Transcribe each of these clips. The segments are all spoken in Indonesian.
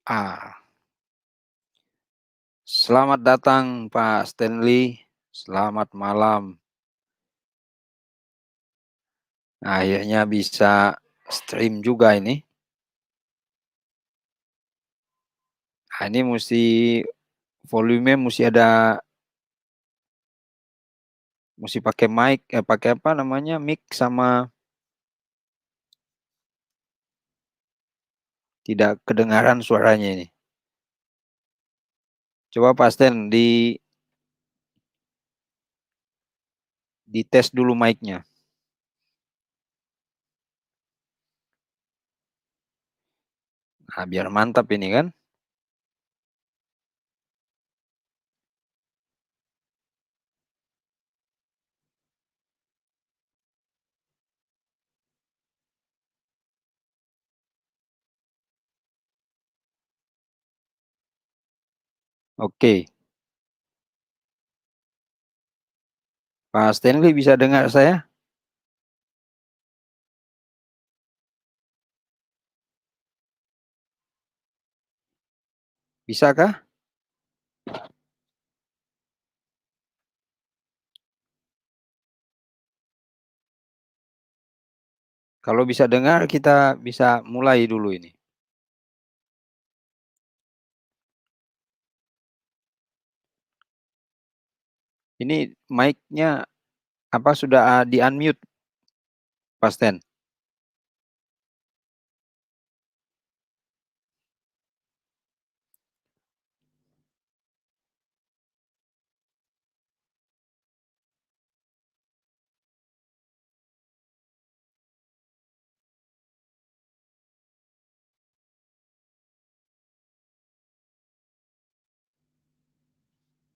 Ah, Selamat datang Pak Stanley, selamat malam. Akhirnya bisa stream juga ini. Nah, ini volume mesti pakai mic, pakai apa namanya, mic sama tidak kedengaran suaranya ini. Coba Pak Stan dites dulu mic-nya. Nah, biar mantap ini kan. Oke, Pak Stanley bisa dengar saya? Bisakah? Kalau bisa dengar, kita bisa mulai dulu ini. Ini mic-nya apa sudah di unmute, Pak Stan?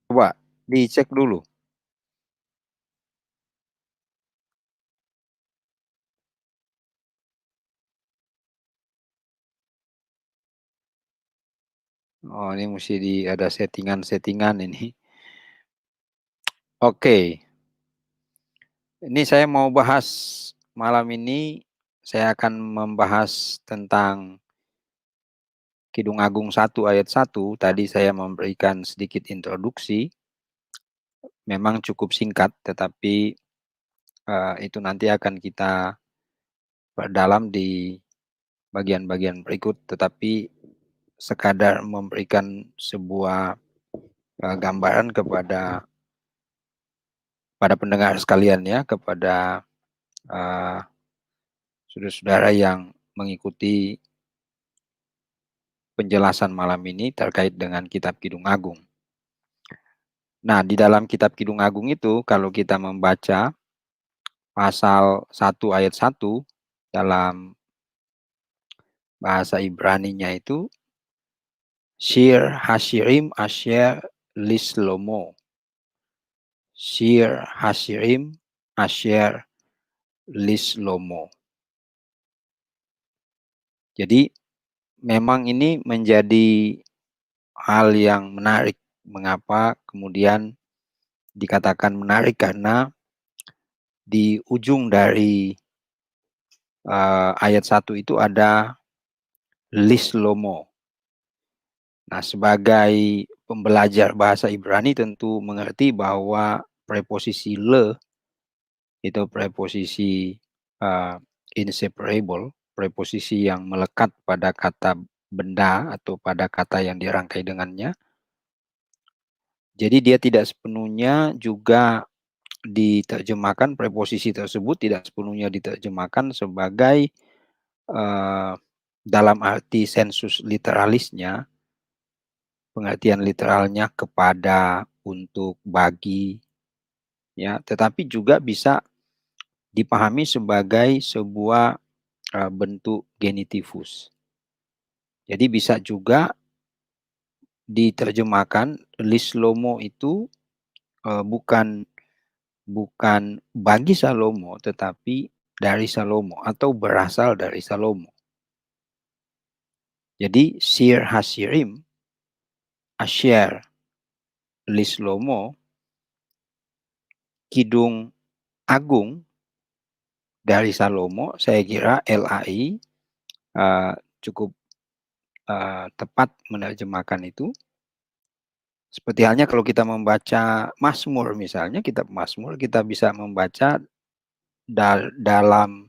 Coba dicek dulu. Oh, ini mesti ada settingan-settingan ini. Oke, ini saya mau bahas malam ini, saya akan membahas tentang Kidung Agung 1 ayat 1. Tadi saya memberikan sedikit introduksi, memang cukup singkat, tetapi itu nanti akan kita perdalam di bagian-bagian berikut, tetapi sekadar memberikan sebuah gambaran kepada pendengar sekalian ya, kepada uh, saudara-saudara yang mengikuti penjelasan malam ini terkait dengan Kitab Kidung Agung. Nah, di dalam Kitab Kidung Agung itu, kalau kita membaca pasal 1 ayat 1 dalam bahasa Ibraninya itu, Shir Hashirim Asher Lislomo. Shir Hashirim Asher Lislomo. Jadi, memang ini menjadi hal yang menarik. Mengapa kemudian dikatakan menarik? Karena di ujung dari ayat 1 itu ada Lislomo. Nah, sebagai pembelajar bahasa Ibrani tentu mengerti bahwa preposisi le itu preposisi inseparable, preposisi yang melekat pada kata benda atau pada kata yang dirangkai dengannya. Jadi dia tidak sepenuhnya juga diterjemahkan, preposisi tersebut tidak sepenuhnya diterjemahkan sebagai dalam arti sensus literalisnya, pengertian literalnya kepada, untuk, bagi, ya, tetapi juga bisa dipahami sebagai sebuah bentuk genitivus. Jadi bisa juga diterjemahkan Lislomo itu bukan bagi Salomo, tetapi dari Salomo atau berasal dari Salomo. Jadi Sir Hasirim Asher Lislomo, Kidung Agung dari Salomo, saya kira LAI cukup tepat menerjemahkan itu. Seperti halnya kalau kita membaca Mazmur misalnya, kitab Mazmur, kita bisa membaca dalam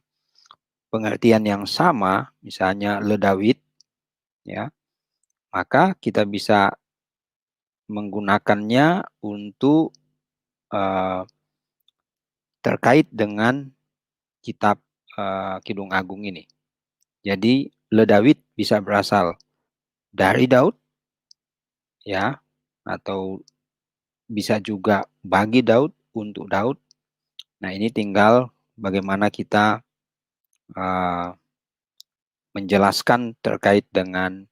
pengertian yang sama, misalnya Le David, ya, maka kita bisa menggunakannya untuk terkait dengan kitab Kidung Agung ini. Jadi Le David bisa berasal dari Daud, ya, atau bisa juga bagi Daud, untuk Daud. Nah, ini tinggal bagaimana kita menjelaskan terkait dengan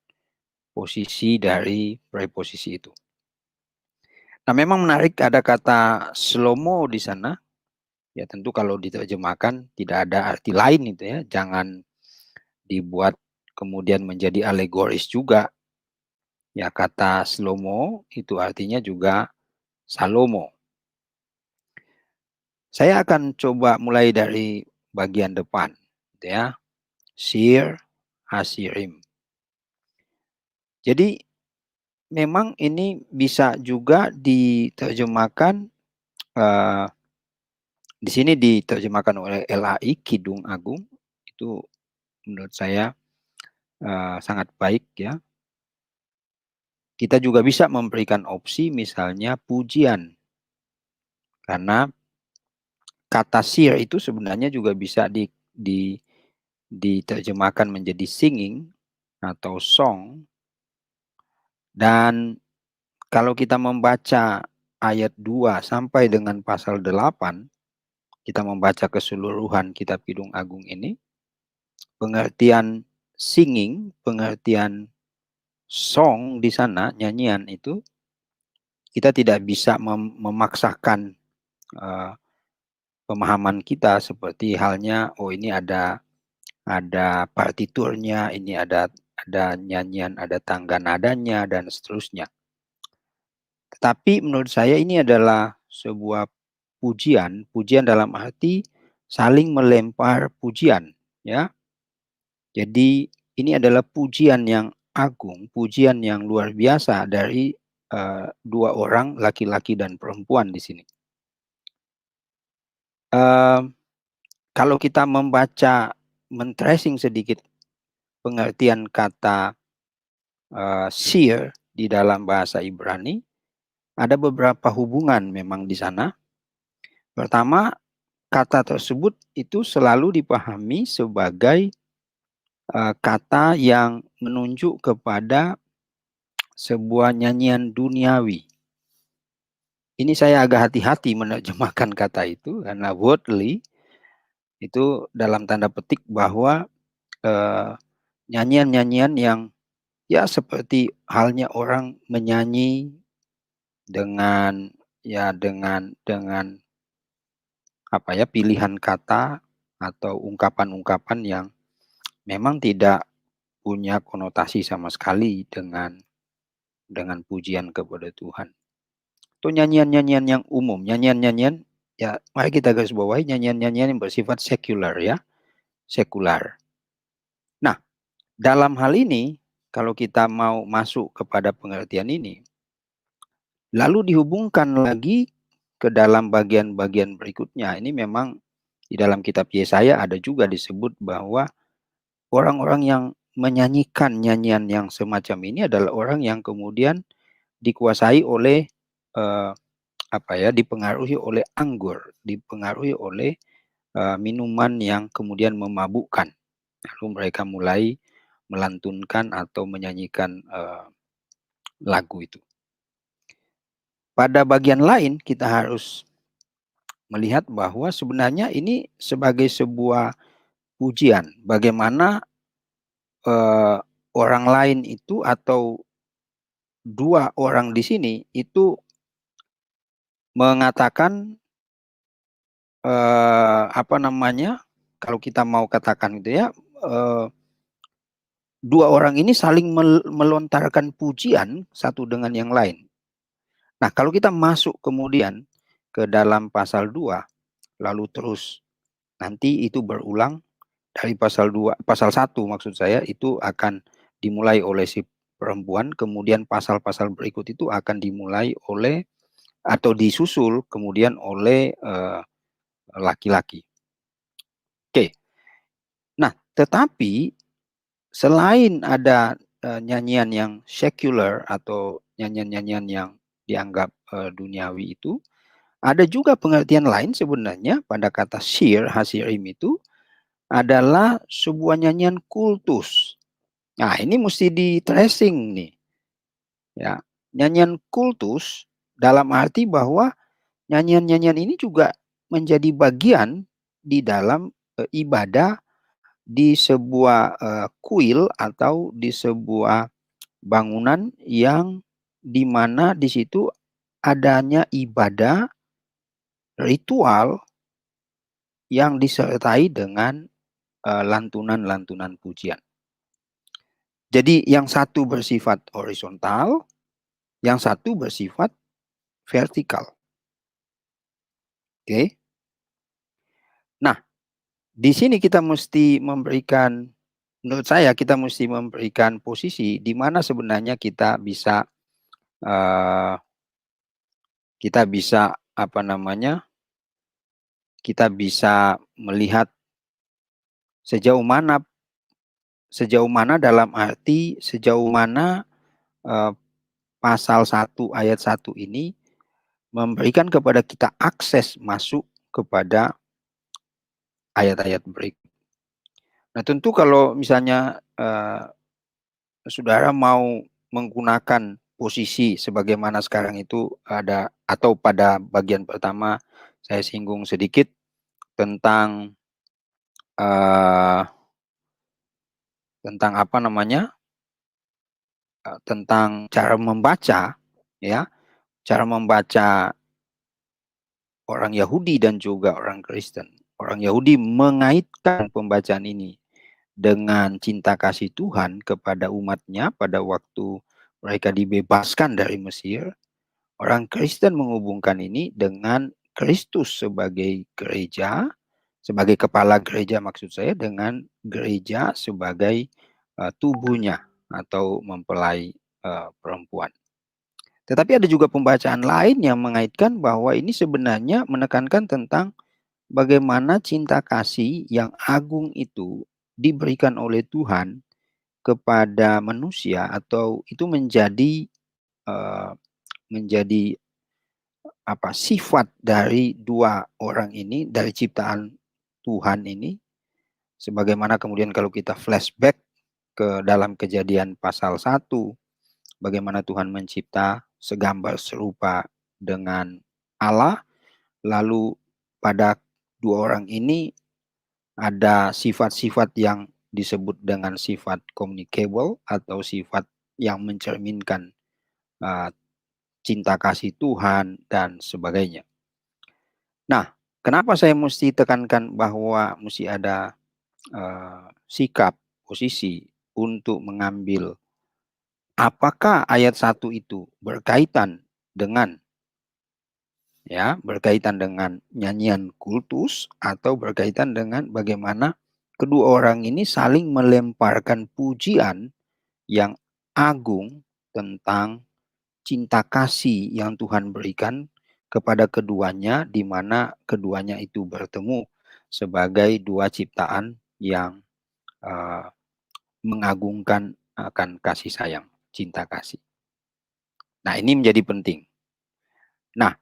posisi dari preposisi itu. Nah, memang menarik ada kata slomo di sana. Ya, tentu kalau diterjemahkan tidak ada arti lain itu ya. Jangan dibuat kemudian menjadi alegoris juga. Ya, kata slomo itu artinya juga Salomo. Saya akan coba mulai dari bagian depan, gitu ya. Shir, Hasirim. Jadi memang ini bisa juga diterjemahkan, di sini diterjemahkan oleh LAI, Kidung Agung. Itu menurut saya sangat baik ya. Kita juga bisa memberikan opsi misalnya pujian. Karena kata sir itu sebenarnya juga bisa diterjemahkan menjadi singing atau song. Dan kalau kita membaca ayat 2 sampai dengan pasal 8, kita membaca keseluruhan kitab Kidung Agung ini, pengertian singing, pengertian song di sana, nyanyian itu, kita tidak bisa memaksakan pemahaman kita seperti halnya, oh ini ada partiturnya, ini ada nyanyian, ada tangga nadanya, dan seterusnya. Tetapi menurut saya ini adalah sebuah pujian dalam arti saling melempar pujian, ya. Jadi ini adalah pujian yang agung, pujian yang luar biasa dari dua orang, laki-laki dan perempuan di sini. Kalau kita membaca, men-tracing sedikit pengertian kata shir di dalam bahasa Ibrani, ada beberapa hubungan memang di sana. Pertama, kata tersebut itu selalu dipahami sebagai kata yang menunjuk kepada sebuah nyanyian duniawi. Ini saya agak hati-hati menerjemahkan kata itu karena worldly itu dalam tanda petik bahwa nyanyian-nyanyian yang ya seperti halnya orang menyanyi dengan apa ya, pilihan kata atau ungkapan-ungkapan yang memang tidak punya konotasi sama sekali dengan pujian kepada Tuhan. Itu nyanyian-nyanyian yang umum, nyanyian-nyanyian ya, mari kita garis bawahi nyanyian-nyanyian yang bersifat sekular ya, sekular. Nah, dalam hal ini kalau kita mau masuk kepada pengertian ini, lalu dihubungkan lagi ke dalam bagian-bagian berikutnya. Ini memang di dalam kitab Yesaya ada juga disebut bahwa orang-orang yang menyanyikan nyanyian yang semacam ini adalah orang yang kemudian dikuasai oleh dipengaruhi oleh anggur, dipengaruhi oleh minuman yang kemudian memabukkan. Lalu mereka mulai melantunkan atau menyanyikan lagu itu. Pada bagian lain kita harus melihat bahwa sebenarnya ini sebagai sebuah pujian. Bagaimana orang lain itu atau dua orang di sini itu mengatakan kalau kita mau katakan gitu ya, dua orang ini saling melontarkan pujian satu dengan yang lain. Nah, kalau kita masuk kemudian ke dalam pasal 2, lalu terus nanti itu berulang dari pasal 2, pasal 1 maksud saya, itu akan dimulai oleh si perempuan, kemudian pasal-pasal berikut itu akan dimulai oleh atau disusul kemudian oleh laki-laki. Oke. Nah, tetapi selain ada nyanyian yang sekuler atau nyanyian-nyanyian yang dianggap duniawi itu, ada juga pengertian lain sebenarnya pada kata syir, hasirim itu adalah sebuah nyanyian kultus. Nah, ini mesti di tracing nih. Ya, nyanyian kultus dalam arti bahwa nyanyian-nyanyian ini juga menjadi bagian di dalam ibadah di sebuah kuil atau di sebuah bangunan yang di mana di situ adanya ibadah ritual yang disertai dengan lantunan-lantunan pujian. Jadi yang satu bersifat horizontal, yang satu bersifat vertikal. Oke. Nah, di sini kita mesti memberikan, menurut saya kita mesti memberikan posisi di mana sebenarnya kita bisa apa namanya? Kita bisa melihat sejauh mana dalam arti sejauh mana pasal 1 ayat 1 ini memberikan kepada kita akses masuk kepada ayat-ayat berikut. Nah, tentu kalau misalnya saudara mau menggunakan posisi sebagaimana sekarang itu ada, atau pada bagian pertama saya singgung sedikit tentang apa namanya, tentang cara membaca, ya, cara membaca orang Yahudi dan juga orang Kristen. Orang Yahudi mengaitkan pembacaan ini dengan cinta kasih Tuhan kepada umatnya pada waktu mereka dibebaskan dari Mesir. Orang Kristen menghubungkan ini dengan Kristus sebagai gereja, sebagai kepala gereja maksud saya, dengan gereja sebagai tubuhnya atau mempelai perempuan. Tetapi ada juga pembacaan lain yang mengaitkan bahwa ini sebenarnya menekankan tentang bagaimana cinta kasih yang agung itu diberikan oleh Tuhan kepada manusia, atau itu menjadi sifat dari dua orang ini, dari ciptaan Tuhan ini, sebagaimana kemudian kalau kita flashback ke dalam Kejadian pasal 1, bagaimana Tuhan mencipta segambar serupa dengan Allah, lalu pada dua orang ini ada sifat-sifat yang disebut dengan sifat communicable atau sifat yang mencerminkan cinta kasih Tuhan dan sebagainya. Nah, kenapa saya mesti tekankan bahwa mesti ada sikap, posisi untuk mengambil apakah ayat 1 itu berkaitan dengan nyanyian kultus atau berkaitan dengan bagaimana kedua orang ini saling melemparkan pujian yang agung tentang cinta kasih yang Tuhan berikan kepada keduanya, di mana keduanya itu bertemu sebagai dua ciptaan yang mengagungkan akan kasih sayang, cinta kasih. Nah, ini menjadi penting. Nah,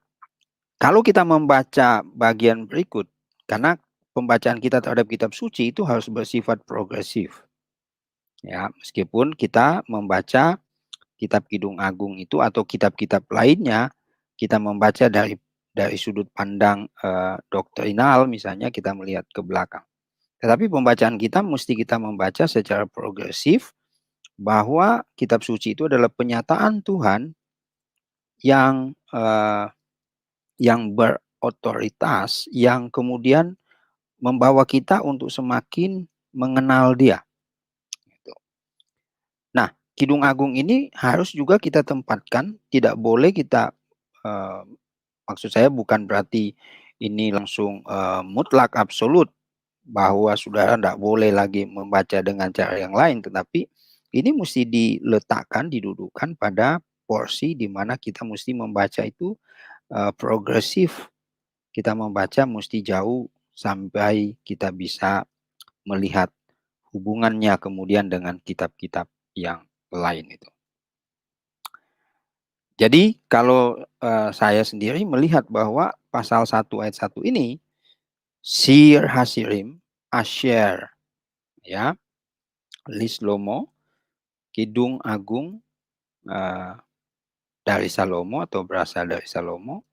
kalau kita membaca bagian berikut, karena pembacaan kita terhadap kitab suci itu harus bersifat progresif. Ya, meskipun kita membaca kitab Kidung Agung itu atau kitab-kitab lainnya, kita membaca dari sudut pandang doktrinal, misalnya kita melihat ke belakang. Tetapi pembacaan kita mesti kita membaca secara progresif, bahwa kitab suci itu adalah penyataan Tuhan yang berotoritas, yang kemudian membawa kita untuk semakin mengenal Dia. Nah, Kidung Agung ini harus juga kita tempatkan, tidak boleh kita, maksud saya bukan berarti ini langsung mutlak absolut bahwa saudara tidak boleh lagi membaca dengan cara yang lain, tetapi ini mesti diletakkan, didudukkan pada porsi di mana kita mesti membaca itu progresif. Kita membaca mesti jauh sampai kita bisa melihat hubungannya kemudian dengan kitab-kitab yang lain itu. Jadi kalau saya sendiri melihat bahwa pasal 1 ayat 1 ini Sir Hasirim, Asher, ya, Lislomo, Kidung Agung dari Salomo atau berasal dari Salomo,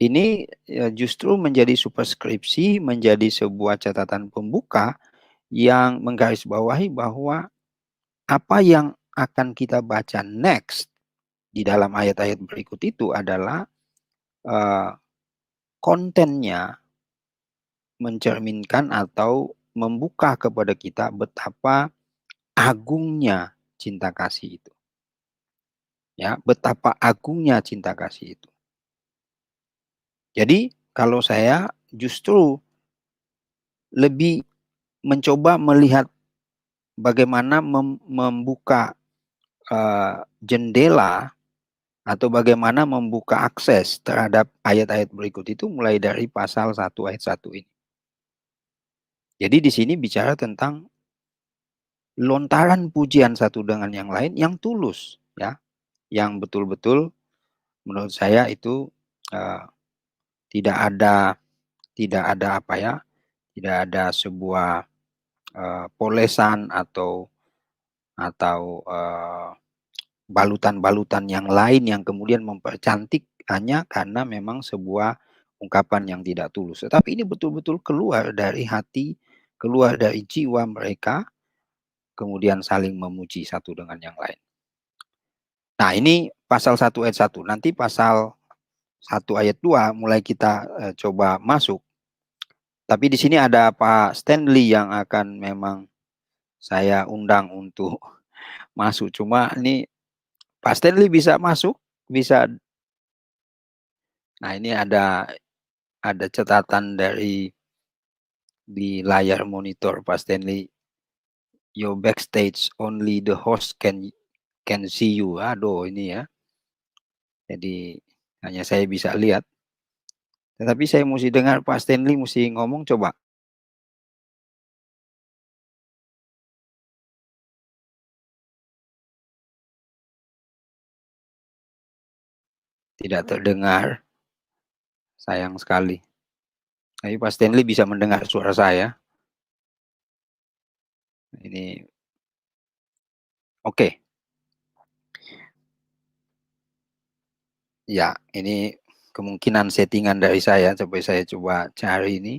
ini justru menjadi superskripsi, menjadi sebuah catatan pembuka yang menggarisbawahi bahwa apa yang akan kita baca next di dalam ayat-ayat berikut itu adalah kontennya mencerminkan atau membuka kepada kita betapa agungnya cinta kasih itu. Ya, betapa agungnya cinta kasih itu. Jadi kalau saya justru lebih mencoba melihat bagaimana membuka jendela atau bagaimana membuka akses terhadap ayat-ayat berikut itu mulai dari pasal 1 ayat 1 ini. Jadi di sini bicara tentang lontaran pujian satu dengan yang lain yang tulus, ya, yang betul-betul menurut saya itu uh, tidak ada apa ya, tidak ada sebuah polesan atau balutan-balutan yang lain yang kemudian mempercantik hanya karena memang sebuah ungkapan yang tidak tulus. Tetapi ini betul-betul keluar dari hati, keluar dari jiwa mereka, kemudian saling memuji satu dengan yang lain. Nah, ini pasal 1 ayat 1. Nanti pasal 1 ayat 2 mulai kita coba masuk. Tapi di sini ada Pak Stanley yang akan memang saya undang untuk masuk. Cuma ini Pak Stanley bisa masuk, bisa. Nah, ini ada catatan dari di layar monitor Pak Stanley. Your backstage only the host can see you. Aduh, ini ya. Jadi hanya saya bisa lihat. Tetapi saya mesti dengar Pak Stanley mesti ngomong, coba. Tidak terdengar. Sayang sekali. Tapi Pak Stanley bisa mendengar suara saya. Ini oke. Ya, ini kemungkinan settingan dari saya. Coba saya coba cari ini.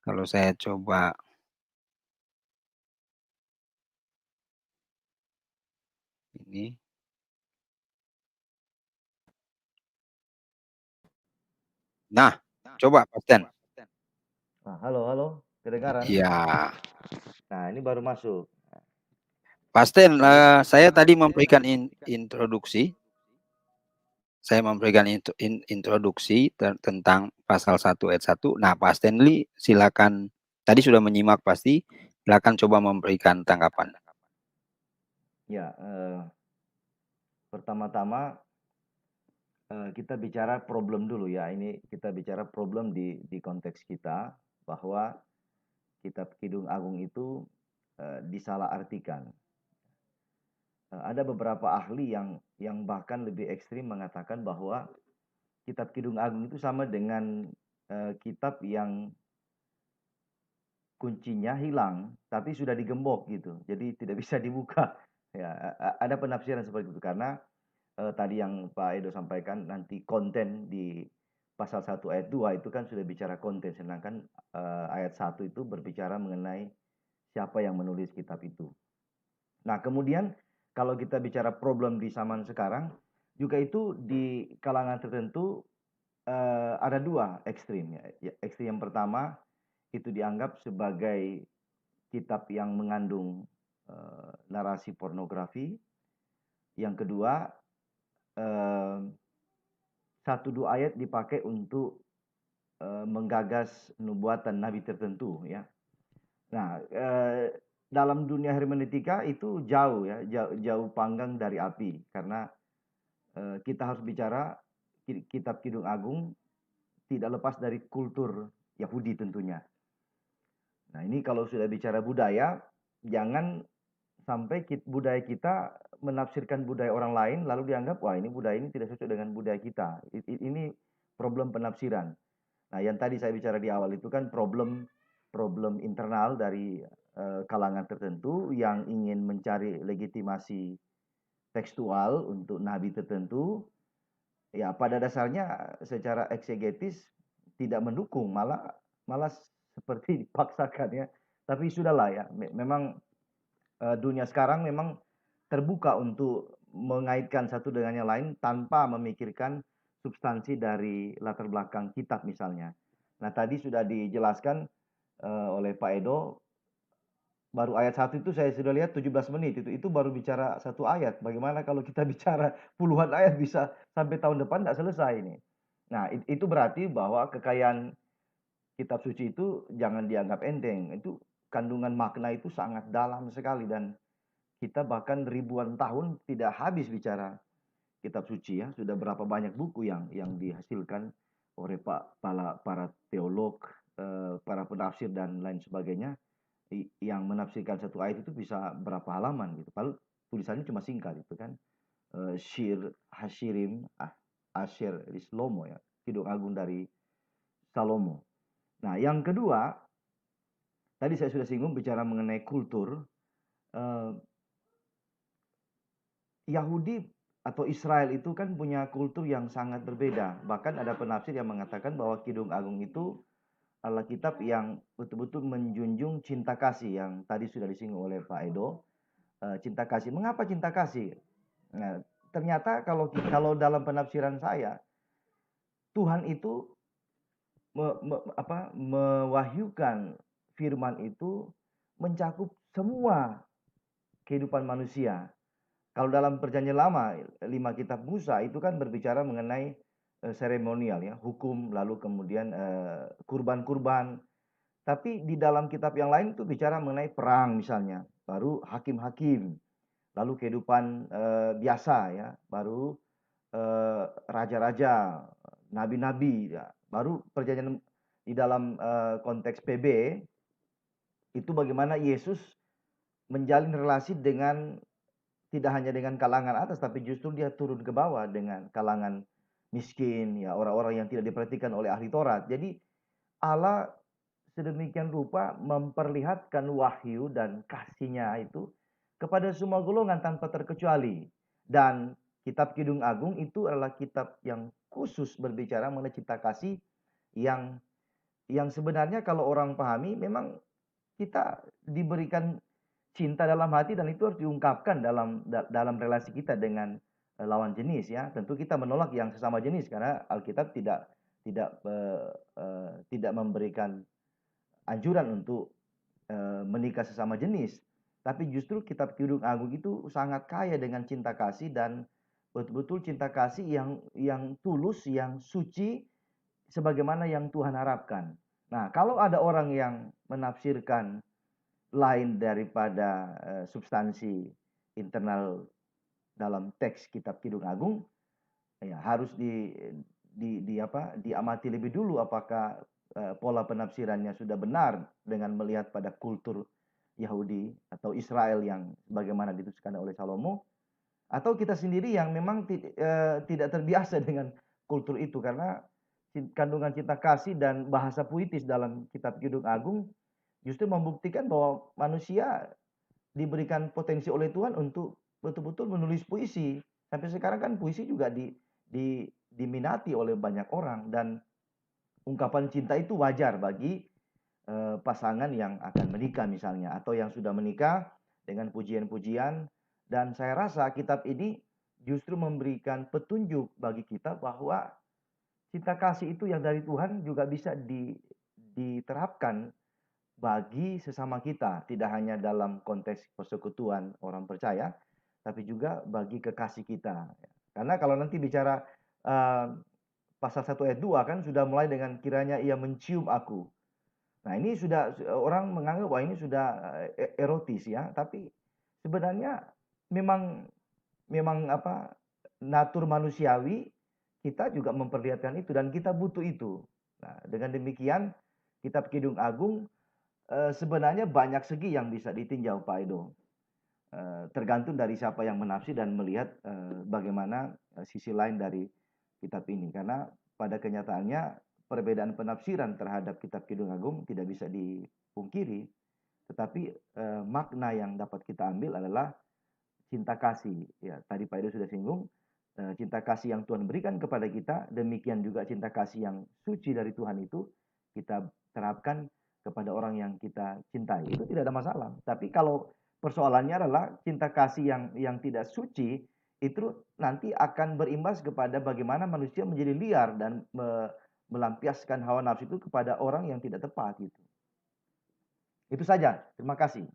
Kalau saya coba ini. Nah, coba Pak Stan. Nah, halo, kedengaran? Iya. Nah, ini baru masuk. Pak Stan, saya tadi memberikan introduksi. Saya memberikan introduksi tentang pasal 1 ayat 1. Nah, Pak Stanley silakan, tadi sudah menyimak pasti, silakan coba memberikan tanggapan. Ya, pertama-tama kita bicara problem dulu ya. Ini kita bicara problem di konteks kita bahwa Kitab Kidung Agung itu disalahartikan. Ada beberapa ahli yang bahkan lebih ekstrim mengatakan bahwa Kitab Kidung Agung itu sama dengan kitab yang kuncinya hilang tapi sudah digembok gitu. Jadi tidak bisa dibuka. Ya, ada penafsiran seperti itu karena tadi yang Pak Edo sampaikan nanti konten di pasal 1 ayat 2 itu kan sudah bicara konten, sedangkan ayat 1 itu berbicara mengenai siapa yang menulis kitab itu. Nah, kemudian kalau kita bicara problem di zaman sekarang, juga itu di kalangan tertentu ada dua ekstrim. Ya. Ekstrim yang pertama itu dianggap sebagai kitab yang mengandung narasi pornografi. Yang kedua, satu dua ayat dipakai untuk menggagas nubuatan nabi tertentu, ya. Nah, dalam dunia hermeneutika itu jauh ya, jauh panggang dari api. Karena, kita harus bicara kitab Kidung Agung tidak lepas dari kultur Yahudi tentunya. Nah, ini kalau sudah bicara budaya, jangan sampai budaya kita menafsirkan budaya orang lain lalu dianggap, "Wah, ini budaya ini tidak cocok dengan budaya kita." Ini problem penafsiran. Nah, yang tadi saya bicara di awal itu kan problem problem internal dari, kalangan tertentu yang ingin mencari legitimasi tekstual untuk nabi tertentu, ya pada dasarnya secara eksegetis tidak mendukung, malah malah seperti dipaksakan ya. Tapi sudahlah ya, memang, dunia sekarang memang terbuka untuk mengaitkan satu dengan yang lain tanpa memikirkan substansi dari latar belakang kitab misalnya. Nah, tadi sudah dijelaskan, oleh Pak Edo, baru ayat 1 itu saya sudah lihat 17 menit itu baru bicara satu ayat. Bagaimana kalau kita bicara puluhan ayat bisa sampai tahun depan tidak selesai ini. Nah, itu berarti bahwa kekayaan kitab suci itu jangan dianggap enteng. Itu kandungan makna itu sangat dalam sekali dan kita bahkan ribuan tahun tidak habis bicara kitab suci ya. Sudah berapa banyak buku yang dihasilkan oleh para teolog, para penafsir dan lain sebagainya yang menafsirkan satu ayat itu bisa berapa halaman gitu. Padahal tulisannya cuma singkat itu kan. Syir Hashirim Asyir Rislomo ya. Kidung Agung dari Salomo. Nah, yang kedua, tadi saya sudah singgung bicara mengenai kultur. Eh, Yahudi atau Israel itu kan punya kultur yang sangat berbeda. Bahkan ada penafsir yang mengatakan bahwa Kidung Agung itu adalah kitab yang betul-betul menjunjung cinta kasih yang tadi sudah disinggung oleh Pak Edo. Cinta kasih. Mengapa cinta kasih? Nah, ternyata kalau dalam penafsiran saya, Tuhan itu mewahyukan firman itu mencakup semua kehidupan manusia. Kalau dalam perjanjian lama, 5 kitab Musa itu kan berbicara mengenai seremonial ya, hukum, lalu kemudian kurban-kurban. Tapi di dalam kitab yang lain itu bicara mengenai perang misalnya, baru hakim-hakim, lalu kehidupan biasa ya, baru raja-raja, nabi-nabi, ya. Baru perjanjian di dalam konteks PB itu bagaimana Yesus menjalin relasi dengan tidak hanya dengan kalangan atas, tapi justru dia turun ke bawah dengan kalangan miskin, ya orang-orang yang tidak diperhatikan oleh ahli Taurat. Jadi Allah sedemikian rupa memperlihatkan wahyu dan kasihnya itu kepada semua golongan tanpa terkecuali. Dan kitab Kidung Agung itu adalah kitab yang khusus berbicara mengenai cinta kasih yang sebenarnya kalau orang pahami memang kita diberikan cinta dalam hati dan itu harus diungkapkan dalam relasi kita dengan lawan jenis ya. Tentu kita menolak yang sesama jenis karena Alkitab tidak memberikan anjuran untuk menikah sesama jenis. Tapi justru kitab Kidung Agung itu sangat kaya dengan cinta kasih dan betul-betul cinta kasih yang tulus, yang suci sebagaimana yang Tuhan harapkan. Nah, kalau ada orang yang menafsirkan lain daripada substansi internal dalam teks kitab Kidung Agung, ya harus diamati lebih dulu apakah pola penafsirannya sudah benar dengan melihat pada kultur Yahudi atau Israel yang bagaimana dituliskan oleh Salomo, atau kita sendiri yang memang tidak terbiasa dengan kultur itu karena kandungan cinta kasih dan bahasa puitis dalam kitab Kidung Agung justru membuktikan bahwa manusia diberikan potensi oleh Tuhan untuk betul-betul menulis puisi. Sampai sekarang kan puisi juga diminati oleh banyak orang dan ungkapan cinta itu wajar bagi pasangan yang akan menikah misalnya atau yang sudah menikah dengan pujian-pujian dan saya rasa kitab ini justru memberikan petunjuk bagi kita bahwa cinta kasih itu yang dari Tuhan juga bisa diterapkan bagi sesama kita, tidak hanya dalam konteks persekutuan orang percaya, tapi juga bagi kekasih kita. Karena kalau nanti bicara pasal 1 ayat 2 kan sudah mulai dengan kiranya ia mencium aku. Nah, ini sudah orang menganggap bahwa ini sudah erotis ya, tapi sebenarnya memang memang apa, natur manusiawi kita juga memperlihatkan itu dan kita butuh itu. Nah, dengan demikian Kitab Kidung Agung sebenarnya banyak segi yang bisa ditinjau Pak Edo. Tergantung dari siapa yang menafsir dan melihat bagaimana sisi lain dari kitab ini. Karena pada kenyataannya perbedaan penafsiran terhadap Kitab Kidung Agung tidak bisa dipungkiri, tetapi makna yang dapat kita ambil adalah cinta kasih. Ya, tadi Pak Edo sudah singgung, cinta kasih yang Tuhan berikan kepada kita, demikian juga cinta kasih yang suci dari Tuhan itu kita terapkan kepada orang yang kita cintai. Itu tidak ada masalah. Tapi kalau persoalannya adalah cinta kasih yang tidak suci, itu nanti akan berimbas kepada bagaimana manusia menjadi liar dan melampiaskan hawa nafsu itu kepada orang yang tidak tepat gitu. Itu saja. Terima kasih.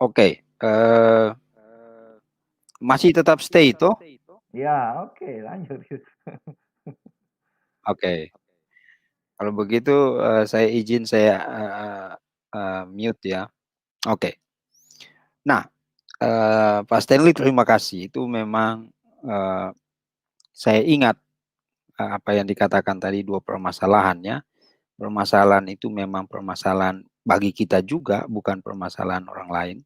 Oke, masih tetap stay itu? Ya, oke, lanjut. Oke, kalau begitu saya izin saya mute ya. Oke. Nah, Pak Stanley terima kasih. Itu memang saya ingat apa yang dikatakan tadi dua permasalahannya. Permasalahan itu memang permasalahan bagi kita juga, bukan permasalahan orang lain.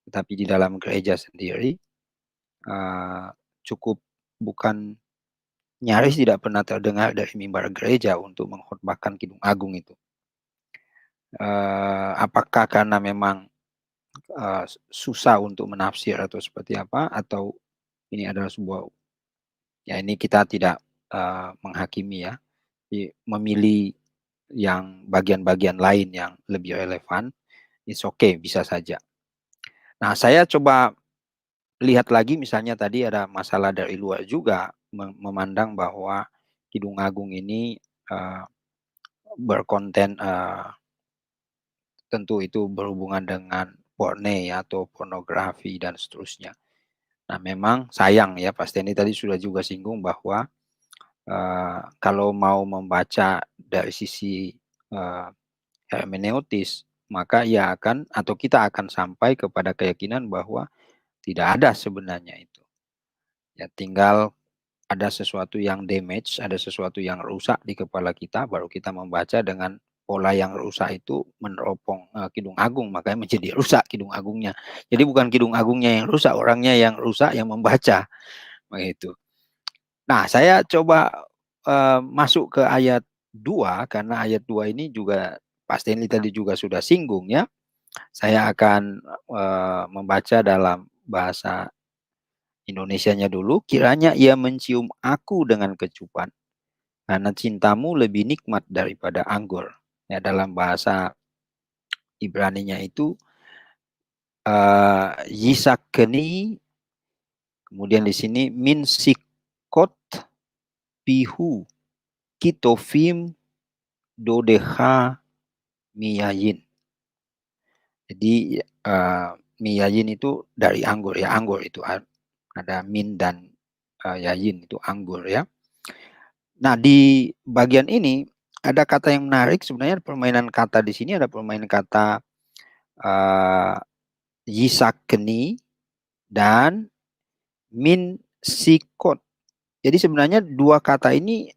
Tetapi di dalam gereja sendiri cukup bukan nyaris tidak pernah terdengar dari mimbar gereja untuk mengkhotbahkan Kidung Agung itu. Apakah karena memang susah untuk menafsir atau seperti apa, atau ini adalah sebuah, ya ini kita tidak menghakimi ya, memilih yang bagian-bagian lain yang lebih relevan, it's okay, bisa saja. Nah, saya coba lihat lagi misalnya tadi ada masalah dari luar juga, memandang bahwa Kidung Agung ini berkonten tentu itu berhubungan dengan porne atau pornografi dan seterusnya. Nah, memang sayang ya, Pak Steny tadi sudah juga singgung bahwa kalau mau membaca dari sisi hermeneutis, maka ia akan atau kita akan sampai kepada keyakinan bahwa tidak ada sebenarnya itu. Ya, tinggal ada sesuatu yang damage, ada sesuatu yang rusak di kepala kita, baru kita membaca dengan pola yang rusak itu meneropong Kidung Agung, makanya menjadi rusak Kidung Agungnya. Jadi bukan Kidung Agungnya yang rusak, orangnya yang rusak yang membaca. Begitu. Nah, saya coba masuk ke ayat 2, karena ayat 2 ini juga Pak Stanley tadi juga sudah singgung ya. Saya akan membaca dalam bahasa Indonesianya dulu. Kiranya ia mencium aku dengan kecupan, karena cintamu lebih nikmat daripada anggur. Ya, dalam bahasa Ibraninya itu yisakeni, kemudian di sini min sikot pihu kitofim dodeha miyayin. Jadi miyayin itu dari anggur ya, anggur itu ada min dan yayin itu anggur ya. Nah, di bagian ini ada kata yang menarik, sebenarnya permainan kata di sini ada permainan kata yisakeni dan min sikot. Jadi sebenarnya dua kata ini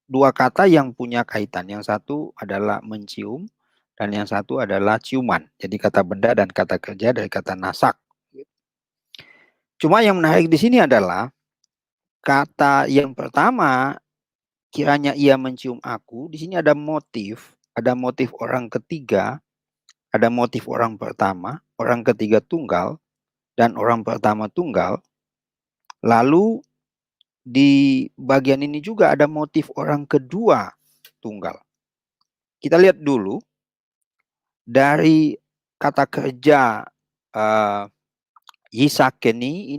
dua kata yang punya kaitan. Yang satu adalah mencium dan yang satu adalah ciuman. Jadi kata benda dan kata kerja dari kata nasak. Cuma yang menarik di sini adalah kata yang pertama, kiranya ia mencium aku. Di sini ada motif orang ketiga, ada motif orang pertama, orang ketiga tunggal, dan orang pertama tunggal. Lalu di bagian ini juga ada motif orang kedua tunggal. Kita lihat dulu dari kata kerja yisakeni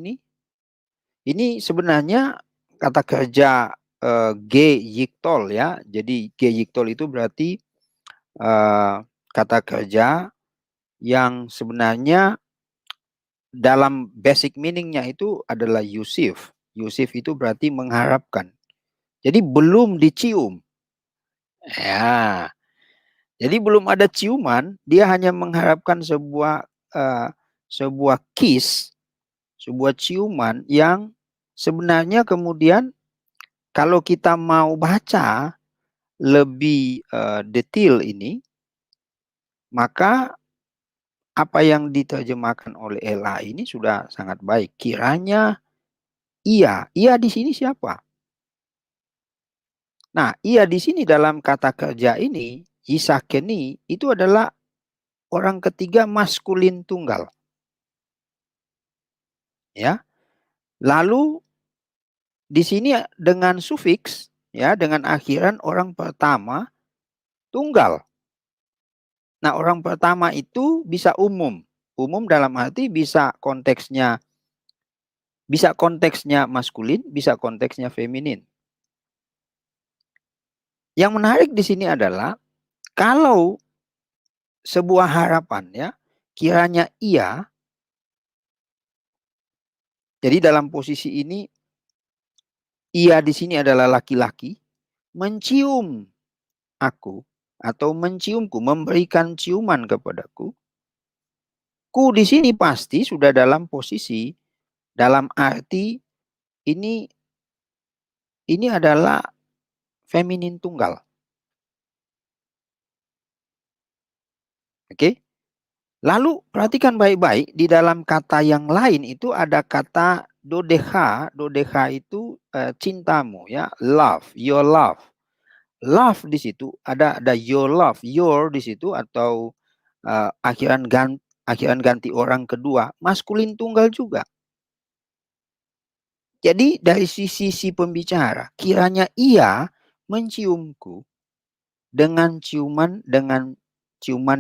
ini sebenarnya kata kerja g yiktol ya. Jadi g yiktol itu berarti kata kerja yang sebenarnya dalam basic meaningnya itu adalah Yusif. Yusif itu berarti mengharapkan. Jadi belum dicium. Ya. Jadi belum ada ciuman, dia hanya mengharapkan sebuah kiss, sebuah ciuman yang sebenarnya kemudian kalau kita mau baca lebih detail ini, maka apa yang diterjemahkan oleh Ella ini sudah sangat baik. Kiranya ia di sini siapa? Nah, ia di sini dalam kata kerja ini, Yisakeni, itu adalah orang ketiga maskulin tunggal. Ya. Lalu di sini dengan sufiks, ya, dengan akhiran orang pertama tunggal. Nah, orang pertama itu bisa umum. Umum dalam arti bisa konteksnya maskulin, bisa konteksnya feminin. Yang menarik di sini adalah kalau sebuah harapan, ya, kiranya ia, jadi dalam posisi ini ia di sini adalah laki-laki mencium aku atau menciumku, memberikan ciuman kepadaku. Ku di sini pasti sudah dalam posisi, dalam arti ini adalah feminin tunggal. Oke? Lalu perhatikan baik-baik, di dalam kata yang lain itu ada kata dodeha. Dodeha itu cintamu, ya, love, your love. Love di situ ada your love, your di situ, atau akhiran ganti orang kedua, maskulin tunggal juga. Jadi dari sisi si pembicara, kiranya ia menciumku dengan ciuman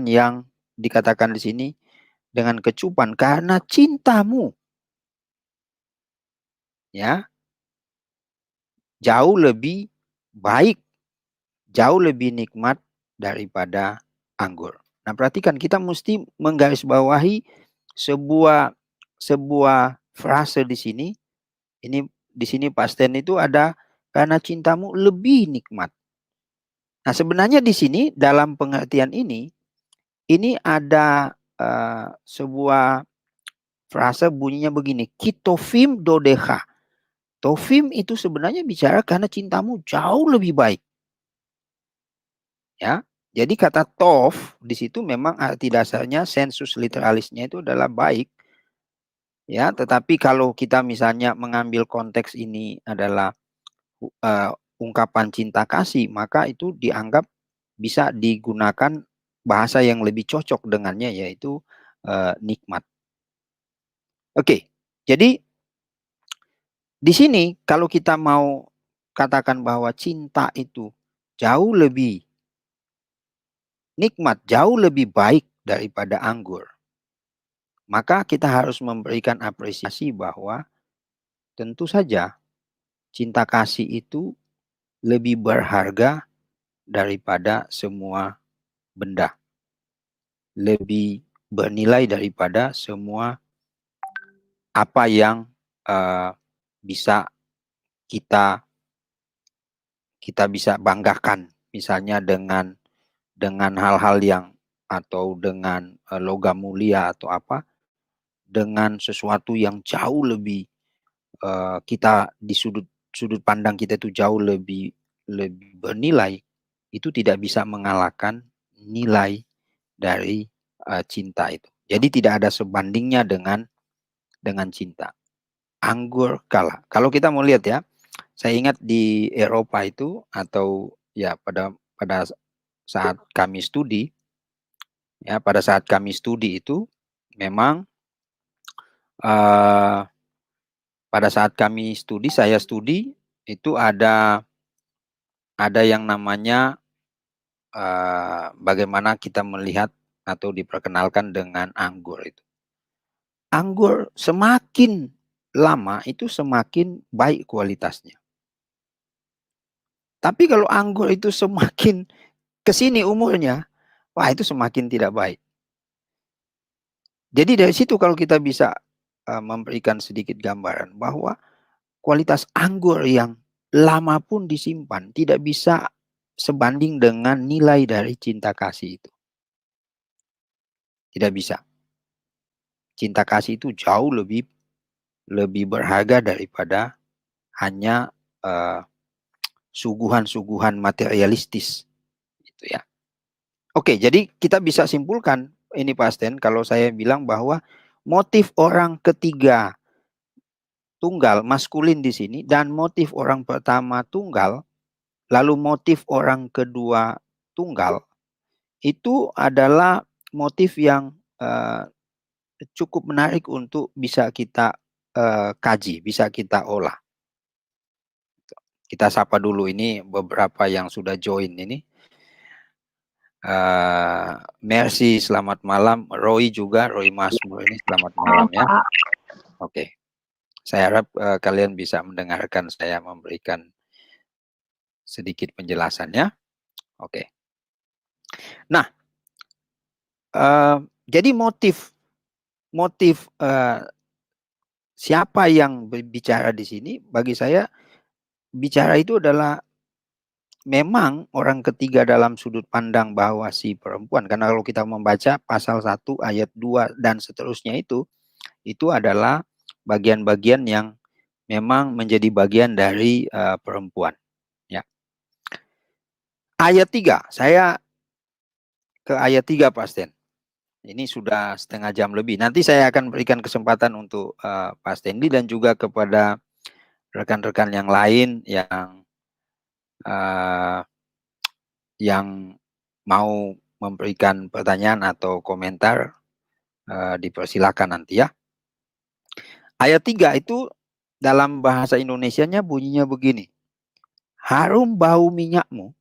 yang dikatakan di sini dengan kecupan karena cintamu. Ya. Jauh lebih baik, jauh lebih nikmat daripada anggur. Nah, perhatikan, kita mesti menggarisbawahi sebuah frase di sini. Ini di sini pasten itu ada karena cintamu lebih nikmat. Nah, sebenarnya di sini dalam pengertian ini ada sebuah frase bunyinya begini, kitofim dodeha. Tofim itu sebenarnya bicara karena cintamu jauh lebih baik. Ya, jadi kata tof di situ memang arti dasarnya sensus literalisnya itu adalah baik. Ya, tetapi kalau kita misalnya mengambil konteks ini adalah ungkapan cinta kasih, maka itu dianggap bisa digunakan bahasa yang lebih cocok dengannya, yaitu nikmat. Oke, jadi di sini kalau kita mau katakan bahwa cinta itu jauh lebih nikmat, jauh lebih baik daripada anggur, maka kita harus memberikan apresiasi bahwa tentu saja cinta kasih itu lebih berharga daripada semua benda, lebih bernilai daripada semua apa yang bisa kita bisa banggakan, misalnya dengan hal-hal yang atau dengan logam mulia atau apa, dengan sesuatu yang jauh lebih kita di sudut pandang kita itu jauh lebih bernilai, itu tidak bisa mengalahkan nilai dari cinta itu. Jadi tidak ada sebandingnya dengan cinta. Anggur kalah. Kalau kita mau lihat, ya, saya ingat di Eropa itu, atau ya pada saat kami studi, ya, pada saat kami studi itu memang pada saat kami studi, saya studi itu ada yang namanya bagaimana kita melihat atau diperkenalkan dengan anggur itu. Anggur semakin lama itu semakin baik kualitasnya. Tapi kalau anggur itu semakin kesini umurnya, wah, itu semakin tidak baik. Jadi dari situ kalau kita bisa memberikan sedikit gambaran bahwa kualitas anggur yang lama pun disimpan tidak bisa sebanding dengan nilai dari cinta kasih itu. Tidak bisa. Cinta kasih itu jauh lebih berharga daripada hanya suguhan-suguhan materialistis, gitu ya. Oke, jadi kita bisa simpulkan ini Pak Sten, kalau saya bilang bahwa motif orang ketiga tunggal maskulin di sini dan motif orang pertama tunggal, lalu motif orang kedua tunggal, itu adalah motif yang cukup menarik untuk bisa kita kaji, bisa kita olah. Kita sapa dulu ini beberapa yang sudah join ini. Mercy, selamat malam. Roy juga, Roy Masmur ini selamat malam ya. Oke, saya harap kalian bisa mendengarkan saya memberikan sedikit penjelasannya. Oke. Nah, jadi motif siapa yang berbicara di sini? Bagi saya bicara itu adalah memang orang ketiga dalam sudut pandang bahwa si perempuan, karena kalau kita membaca pasal 1 ayat 2 dan seterusnya itu adalah bagian-bagian yang memang menjadi bagian dari perempuan. Ya. Ayat 3, saya ke ayat 3 Pak Sten. Ini sudah setengah jam lebih. Nanti saya akan berikan kesempatan untuk Pak Stanley dan juga kepada rekan-rekan yang lain yang mau memberikan pertanyaan atau komentar, dipersilakan nanti ya. Ayat 3 itu dalam bahasa Indonesianya bunyinya begini. Harum bau minyakmu,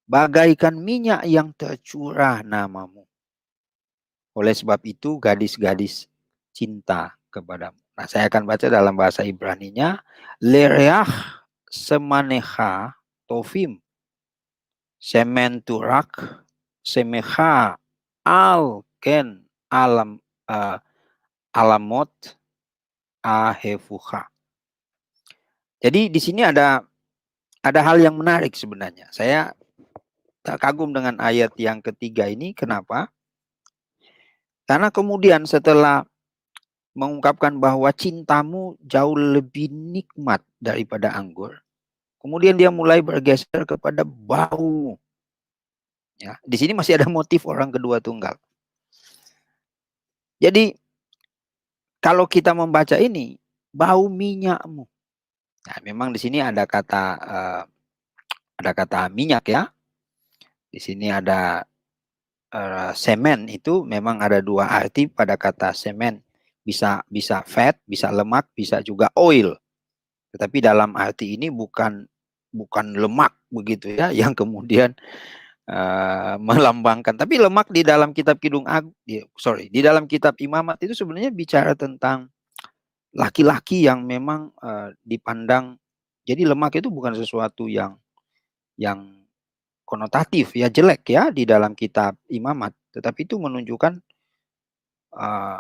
bagaikan minyak yang tercurah namamu. Oleh sebab itu gadis-gadis cinta kepadamu. Nah, saya akan baca dalam bahasa Ibraninya. Lereach semanecha tovim sementurak semecha al ken alamot ahefucha. Jadi di sini ada hal yang menarik sebenarnya. Saya kagum dengan ayat yang ketiga ini. Kenapa? Karena kemudian setelah mengungkapkan bahwa cintamu jauh lebih nikmat daripada anggur, kemudian dia mulai bergeser kepada bau. Ya, di sini masih ada motif orang kedua tunggal. Jadi kalau kita membaca ini, bau minyakmu. Nah, memang di sini ada kata minyak ya. Di sini ada semen, itu memang ada dua arti pada kata semen. Bisa fat, bisa lemak, bisa juga oil. Tetapi dalam arti ini bukan lemak begitu ya, yang kemudian melambangkan. Tapi lemak di dalam kitab Kidung Agung, di dalam kitab Imamat itu sebenarnya bicara tentang laki-laki yang memang dipandang. Jadi lemak itu bukan sesuatu yang konotatif ya, jelek ya di dalam kitab Imamat, tetapi itu menunjukkan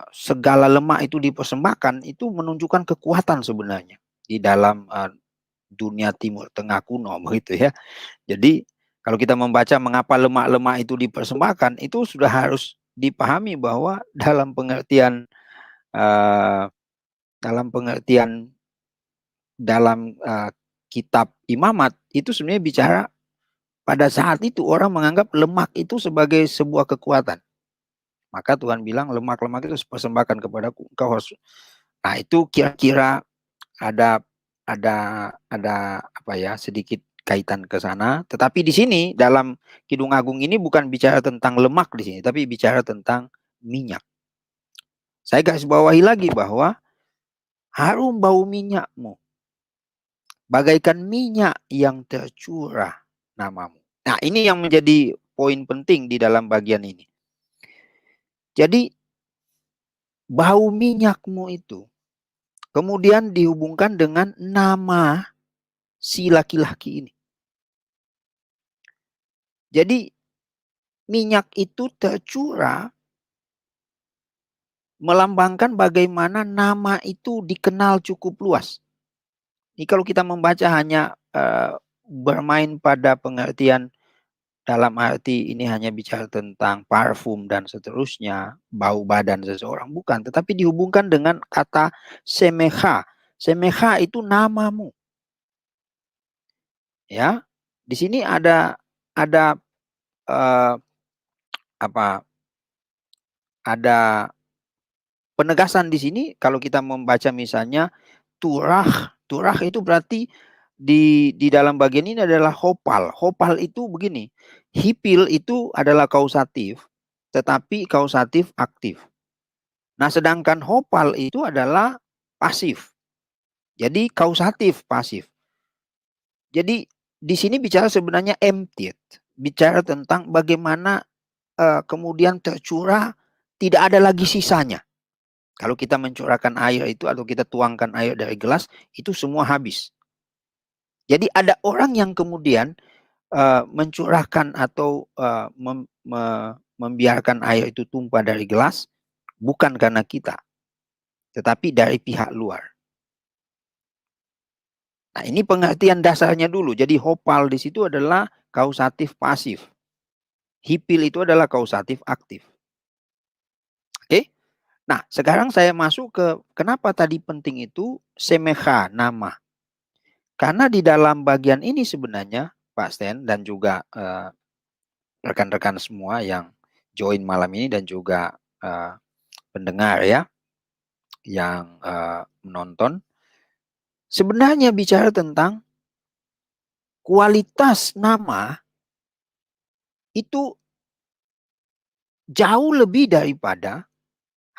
segala lemak itu dipersembahkan, itu menunjukkan kekuatan sebenarnya di dalam dunia Timur Tengah kuno begitu ya. Jadi kalau kita membaca mengapa lemak-lemak itu dipersembahkan, itu sudah harus dipahami bahwa dalam pengertian kitab Imamat itu sebenarnya bicara pada saat itu orang menganggap lemak itu sebagai sebuah kekuatan. Maka Tuhan bilang lemak-lemak itu persembahkan kepadaku, engkau harus. Nah, itu kira-kira ada apa ya, sedikit kaitan ke sana. Tetapi di sini dalam Kidung Agung ini bukan bicara tentang lemak di sini, tapi bicara tentang minyak. Saya garis bawahi lagi bahwa harum bau minyakmu, bagaikan minyak yang tercurah namamu. Nah, ini yang menjadi poin penting di dalam bagian ini. Jadi bau minyakmu itu kemudian dihubungkan dengan nama si laki-laki ini. Jadi minyak itu tercurah melambangkan bagaimana nama itu dikenal cukup luas. Ini kalau kita membaca hanya bermain pada pengertian dalam arti ini hanya bicara tentang parfum dan seterusnya, bau badan seseorang, bukan, tetapi dihubungkan dengan kata semeha. Semeha itu namamu. Ya. Di sini ada uh, apa? Ada penegasan di sini kalau kita membaca misalnya turah. Turah itu berarti di dalam bagian ini adalah hopal. Hopal itu begini. Hipil itu adalah kausatif, tetapi kausatif aktif. Nah, sedangkan hopal itu adalah pasif. Jadi kausatif pasif. Jadi di sini bicara sebenarnya emptied. Bicara tentang bagaimana kemudian tercurah, tidak ada lagi sisanya. Kalau kita mencurahkan air itu atau kita tuangkan air dari gelas, itu semua habis. Jadi ada orang yang kemudian mencurahkan atau membiarkan air itu tumpah dari gelas, bukan karena kita, tetapi dari pihak luar. Nah, ini pengertian dasarnya dulu. Jadi hopal di situ adalah kausatif pasif. Hipil itu adalah kausatif aktif. Oke? Nah, sekarang saya masuk ke kenapa tadi penting itu semeha nama. Karena di dalam bagian ini sebenarnya Pak Sten dan juga rekan-rekan semua yang join malam ini dan juga pendengar ya yang menonton, sebenarnya bicara tentang kualitas nama itu jauh lebih daripada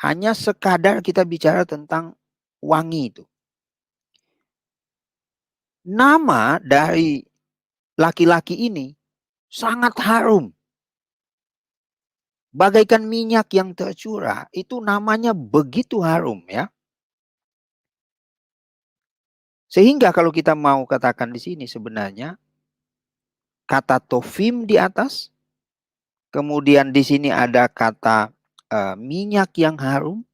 hanya sekadar kita bicara tentang wangi itu. Nama dari laki-laki ini sangat harum. Bagaikan minyak yang tercurah, itu namanya begitu harum ya. Sehingga kalau kita mau katakan di sini sebenarnya kata tofim di atas, kemudian di sini ada kata minyak yang harum,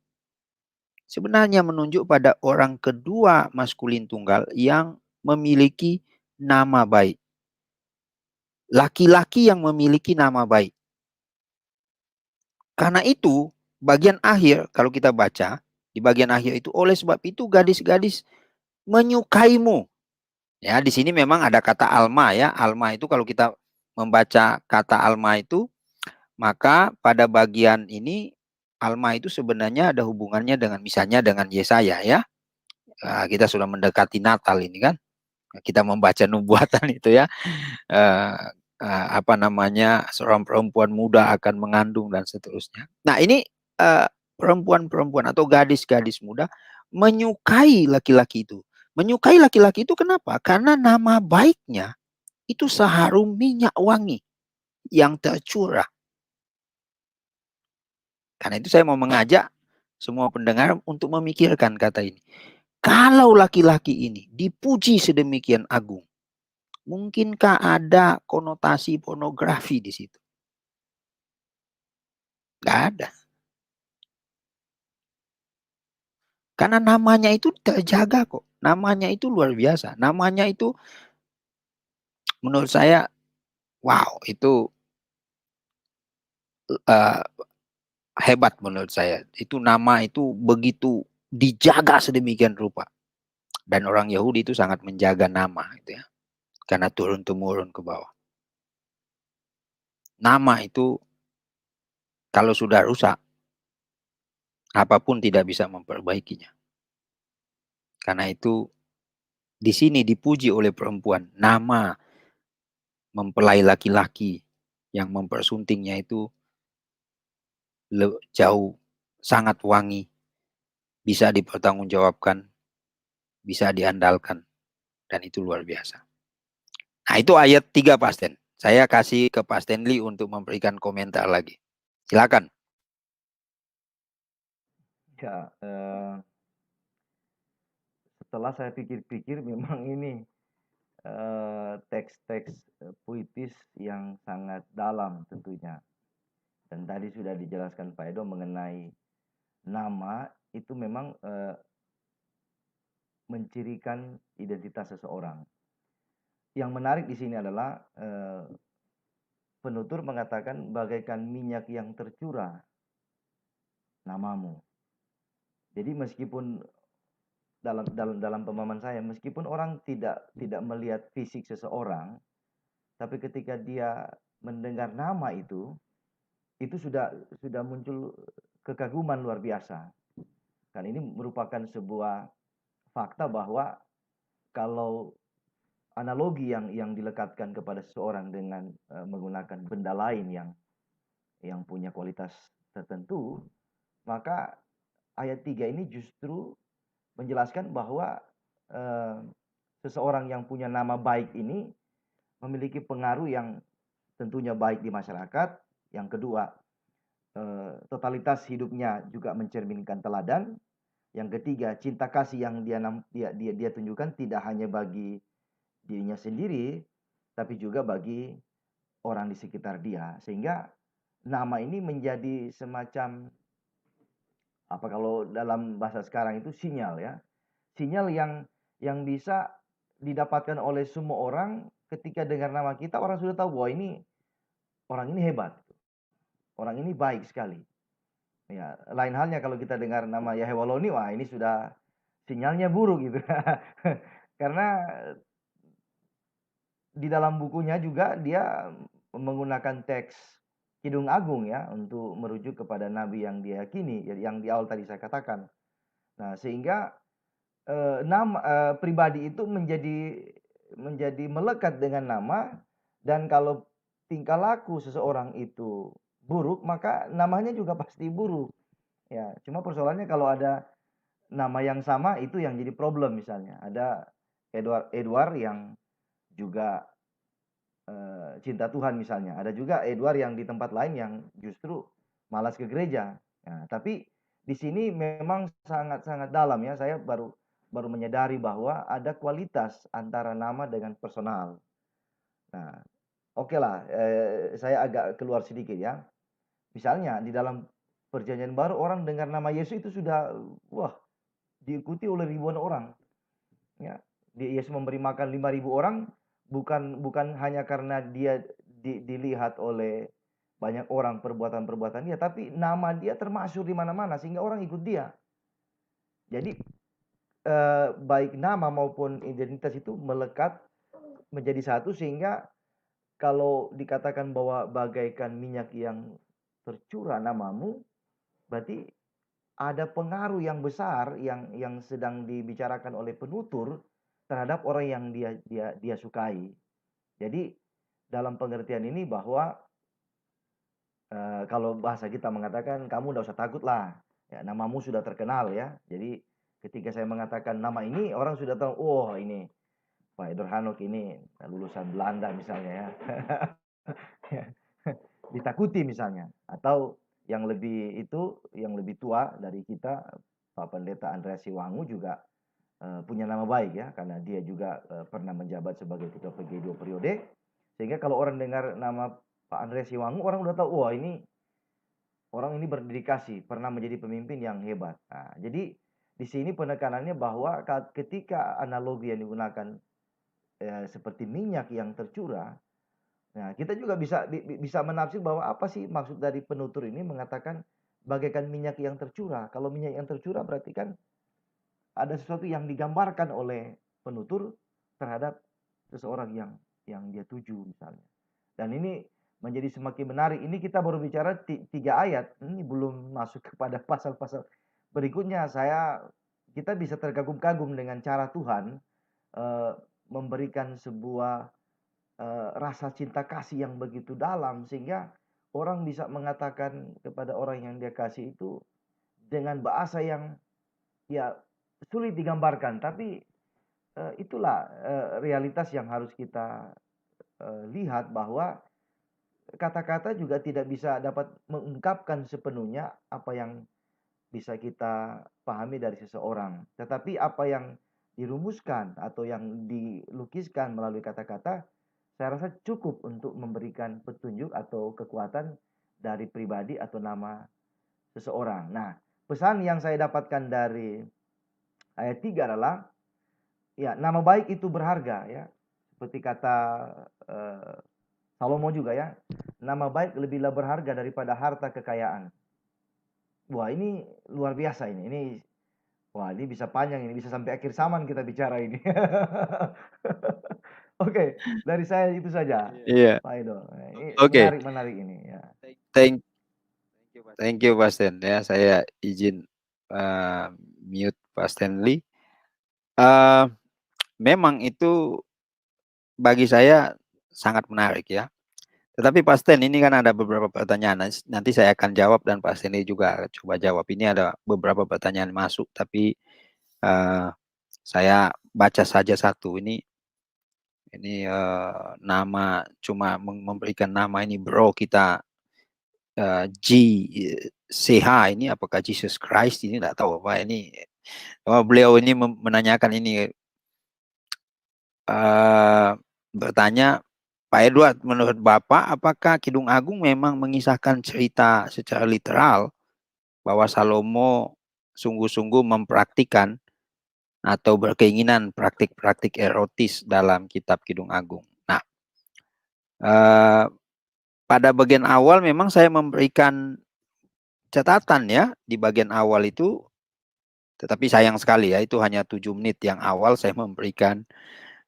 sebenarnya menunjuk pada orang kedua maskulin tunggal yang memiliki nama baik. Laki-laki yang memiliki nama baik. Karena itu, bagian akhir kalau kita baca, di bagian akhir itu oleh sebab itu gadis-gadis menyukaimu. Ya, di sini memang ada kata alma ya. Alma itu kalau kita membaca kata alma itu, maka pada bagian ini alma itu sebenarnya ada hubungannya dengan misalnya dengan Yesaya ya. Kita sudah mendekati Natal ini kan. Kita membaca nubuatan itu ya. Apa namanya, seorang perempuan muda akan mengandung dan seterusnya. Nah, ini perempuan-perempuan atau gadis-gadis muda menyukai laki-laki itu. Menyukai laki-laki itu kenapa? Karena nama baiknya itu seharum minyak wangi yang tercurah. Karena itu saya mau mengajak semua pendengar untuk memikirkan kata ini. Kalau laki-laki ini dipuji sedemikian agung, mungkinkah ada konotasi pornografi di situ? Gak ada. Karena namanya itu terjaga kok. Namanya itu luar biasa. Namanya itu menurut saya, wow, itu uh, hebat menurut saya. Itu nama itu begitu dijaga sedemikian rupa. Dan orang Yahudi itu sangat menjaga nama gitu ya. Karena turun-temurun ke bawah. Nama itu kalau sudah rusak, apapun tidak bisa memperbaikinya. Karena itu di sini dipuji oleh perempuan. Nama mempelai laki-laki yang mempersuntingnya itu jauh, sangat wangi, bisa dipertanggungjawabkan, bisa diandalkan, dan itu luar biasa. Nah, itu ayat 3 Pak Sten. Saya kasih ke Pak Stanley untuk memberikan komentar lagi. Silakan. Ya, setelah saya pikir-pikir memang ini teks-teks puitis yang sangat dalam tentunya. Dan tadi sudah dijelaskan Pak Edo mengenai nama itu memang mencirikan identitas seseorang. yang menarik di sini adalah, penutur mengatakan bagaikan minyak yang tercurah namamu. Jadi meskipun dalam pemahaman saya, meskipun orang tidak melihat fisik seseorang, tapi ketika dia mendengar nama itu sudah muncul kekaguman luar biasa. Kan ini merupakan sebuah fakta bahwa kalau analogi yang dilekatkan kepada seseorang dengan menggunakan benda lain yang punya kualitas tertentu, maka ayat 3 ini justru menjelaskan bahwa eh, seseorang yang punya nama baik ini memiliki pengaruh yang tentunya baik di masyarakat. Yang kedua, totalitas hidupnya juga mencerminkan teladan. Yang ketiga, cinta kasih yang dia tunjukkan tidak hanya bagi dirinya sendiri, tapi juga bagi orang di sekitar dia. Sehingga nama ini menjadi semacam apa kalau dalam bahasa sekarang itu sinyal ya. Sinyal yang bisa didapatkan oleh semua orang ketika dengar nama kita, orang sudah tahu bahwa orang ini hebat, orang ini baik sekali. Ya, lain halnya kalau kita dengar nama Yahewaloni, wah ini sudah sinyalnya buruk gitu. Karena di dalam bukunya juga dia menggunakan teks Kidung Agung ya untuk merujuk kepada nabi yang dia yakini, yang di awal tadi saya katakan. Nah, sehingga pribadi itu menjadi melekat dengan nama, dan kalau tingkah laku seseorang itu buruk, maka namanya juga pasti buruk. Ya, cuma persoalannya kalau ada nama yang sama itu yang jadi problem misalnya. Ada Edward yang juga cinta Tuhan misalnya. Ada juga Edward yang di tempat lain yang justru malas ke gereja. Nah, tapi di sini memang sangat-sangat dalam ya. Saya baru menyadari bahwa ada kualitas antara nama dengan personal. Nah, oke lah, saya agak keluar sedikit ya. Misalnya di dalam Perjanjian Baru orang dengar nama Yesus itu sudah wah diikuti oleh ribuan orang. Ya, Yesus memberi makan 5.000 orang bukan hanya karena dia dilihat oleh banyak orang perbuatan-perbuatan dia, tapi nama dia termasyhur di mana-mana sehingga orang ikut dia. Jadi baik nama maupun identitas itu melekat menjadi satu, sehingga kalau dikatakan bahwa bagaikan minyak yang tercurah namamu, berarti ada pengaruh yang besar yang sedang dibicarakan oleh penutur terhadap orang yang dia sukai. Jadi dalam pengertian ini bahwa kalau bahasa kita mengatakan kamu tidak usah takut lah, ya, namamu sudah terkenal ya. Jadi ketika saya mengatakan nama ini, orang sudah tahu, oh ini Pak Edward Hanok ini lulusan Belanda misalnya ya. Ditakuti misalnya, atau yang lebih tua dari kita, Pak Pendeta Andreas Siwangu juga punya nama baik ya, karena dia juga pernah menjabat sebagai ketua PGI 2 periode, sehingga kalau orang dengar nama Pak Andreas Siwangu, orang udah tahu, wah ini orang ini berdedikasi, pernah menjadi pemimpin yang hebat. Nah, jadi di sini penekanannya bahwa ketika analogi yang digunakan seperti minyak yang tercurah, nah kita juga bisa menafsir bahwa apa sih maksud dari penutur ini mengatakan bagaikan minyak yang tercurah. Kalau minyak yang tercurah berarti kan ada sesuatu yang digambarkan oleh penutur terhadap seseorang yang dia tuju misalnya. Dan ini menjadi semakin menarik. Ini kita baru bicara 3 ayat. Ini belum masuk kepada pasal-pasal berikutnya. Kita bisa terkagum-kagum dengan cara Tuhan memberikan sebuah rasa cinta kasih yang begitu dalam, sehingga orang bisa mengatakan kepada orang yang dia kasih itu dengan bahasa yang ya sulit digambarkan, tapi itulah realitas yang harus kita lihat, bahwa kata-kata juga tidak bisa dapat mengungkapkan sepenuhnya apa yang bisa kita pahami dari seseorang. Tetapi apa yang dirumuskan atau yang dilukiskan melalui kata-kata, saya rasa cukup untuk memberikan petunjuk atau kekuatan dari pribadi atau nama seseorang. Nah, pesan yang saya dapatkan dari ayat 3 adalah ya, nama baik itu berharga ya. seperti kata Salomo juga ya, nama baik lebihlah berharga daripada harta kekayaan. Wah, ini luar biasa ini. Wah, ini bisa panjang ini, bisa sampai akhir zaman kita bicara ini. Oke, dari saya itu saja, Iya. Pak Edo. Ini Oke. menarik ini ya. Thank thank you Pak Stan ya. Saya izin mute Pak Stanley. Eh, Memang itu bagi saya sangat menarik ya. Tetapi Pak Stan, ini kan ada beberapa pertanyaan. Nanti saya akan jawab dan Pak Stanley juga coba jawab. Ini ada beberapa pertanyaan masuk, tapi eh, saya baca saja satu. Ini nama, cuma memberikan nama ini, bro kita GCH ini apakah Jesus Christ, ini tidak tahu apa ini. Beliau ini menanyakan ini, bertanya, Pak Edward, menurut Bapak apakah Kidung Agung memang mengisahkan cerita secara literal bahwa Salomo sungguh-sungguh mempraktikkan atau berkeinginan praktik-praktik erotis dalam kitab Kidung Agung? Nah, pada bagian awal memang saya memberikan catatan ya di bagian awal itu, tetapi sayang sekali ya, itu hanya 7 menit yang awal saya memberikan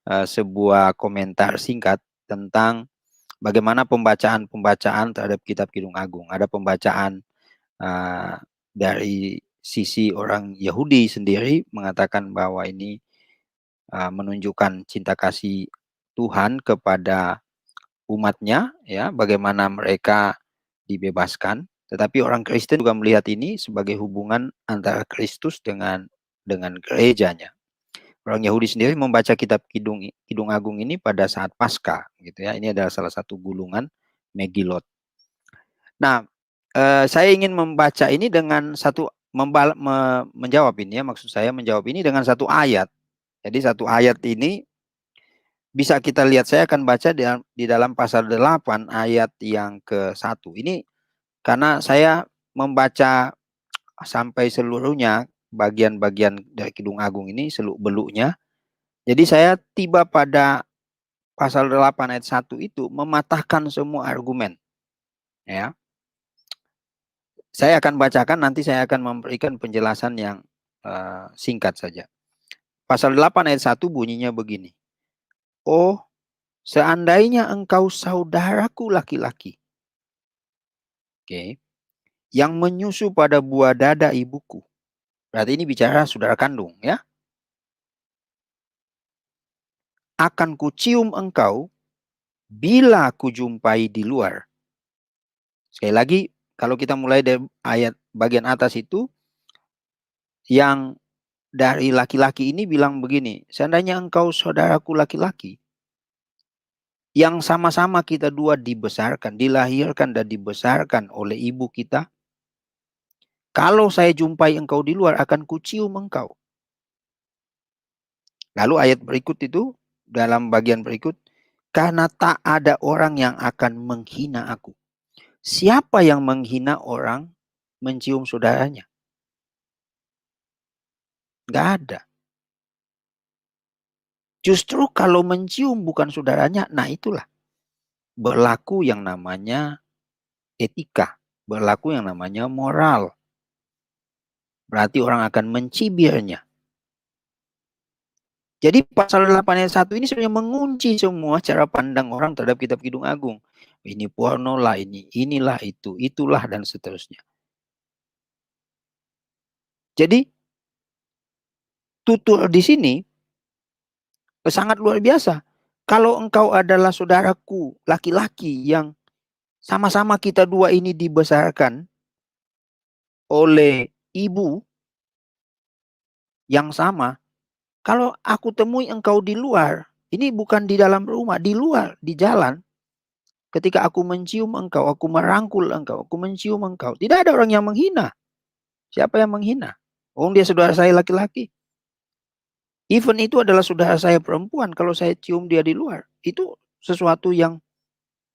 sebuah komentar singkat tentang bagaimana pembacaan terhadap kitab Kidung Agung. Ada pembacaan dari sisi orang Yahudi sendiri mengatakan bahwa ini menunjukkan cinta kasih Tuhan kepada umatnya, ya, bagaimana mereka dibebaskan. Tetapi orang Kristen juga melihat ini sebagai hubungan antara Kristus dengan gerejanya. Orang Yahudi sendiri membaca kitab Kidung Agung ini pada saat Paskah, gitu ya. Ini adalah salah satu gulungan Megilot. Nah, saya ingin membaca ini dengan menjawab ini ya, maksud saya menjawab ini dengan satu ayat. Jadi satu ayat ini bisa kita lihat, saya akan baca di dalam pasal 8 ayat yang ke-1. Ini karena saya membaca sampai seluruhnya bagian-bagian dari Kidung Agung ini, seluk-beluknya. Jadi saya tiba pada pasal 8 ayat 1 itu mematahkan semua argumen. Ya. Saya akan bacakan, nanti saya akan memberikan penjelasan yang singkat saja. Pasal 8 ayat 1 bunyinya begini. Oh, seandainya engkau saudaraku laki-laki, yang menyusu pada buah dada ibuku. Berarti ini bicara saudara kandung ya. Akan kucium engkau bila kujumpai di luar. Sekali lagi, kalau kita mulai dari ayat bagian atas itu, yang dari laki-laki ini bilang begini, seandainya engkau saudaraku laki-laki, yang sama-sama kita dua dibesarkan, dilahirkan dan dibesarkan oleh ibu kita, kalau saya jumpai engkau di luar, akan kucium engkau. Lalu ayat berikut itu, dalam bagian berikut, karena tak ada orang yang akan menghina aku. Siapa yang menghina orang mencium saudaranya? Gak ada. Justru kalau mencium bukan saudaranya, nah itulah berlaku yang namanya etika, berlaku yang namanya moral. Berarti orang akan mencibirnya. Jadi pasal 8 ayat 1 ini sebenarnya mengunci semua cara pandang orang terhadap kitab Kidung Agung. Ini porno lah, inilah itu, itulah dan seterusnya. Jadi tutur di sini sangat luar biasa. Kalau engkau adalah saudaraku laki-laki yang sama-sama kita dua ini dibesarkan oleh ibu yang sama, kalau aku temui engkau di luar, ini bukan di dalam rumah, di luar, di jalan, ketika aku mencium engkau, aku merangkul engkau, aku mencium engkau, tidak ada orang yang menghina. Siapa yang menghina? Oh, dia saudara saya laki-laki. Even itu adalah saudara saya perempuan, kalau saya cium dia di luar, itu sesuatu yang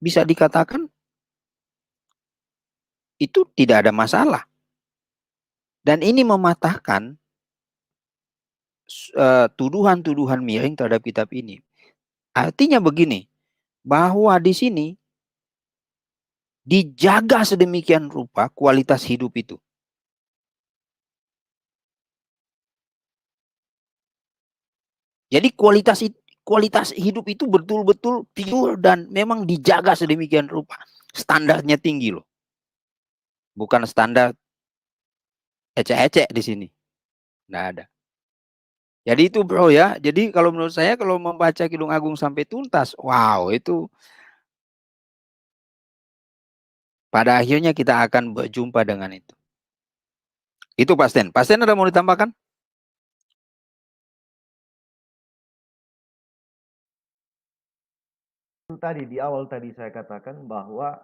bisa dikatakan itu tidak ada masalah. Dan ini mematahkan tuduhan-tuduhan miring terhadap kitab ini. Artinya begini, bahwa di sini dijaga sedemikian rupa kualitas hidup itu. Jadi kualitas hidup itu betul-betul pure dan memang dijaga sedemikian rupa. Standarnya tinggi loh. Bukan standar ecek-ecek di sini. Nggak ada. Jadi itu bro ya. Jadi kalau menurut saya kalau membaca Kidung Agung sampai tuntas, wow itu pada akhirnya kita akan berjumpa dengan itu. Itu Pasten. Pasten ada mau ditambahkan? Tadi di awal tadi saya katakan bahwa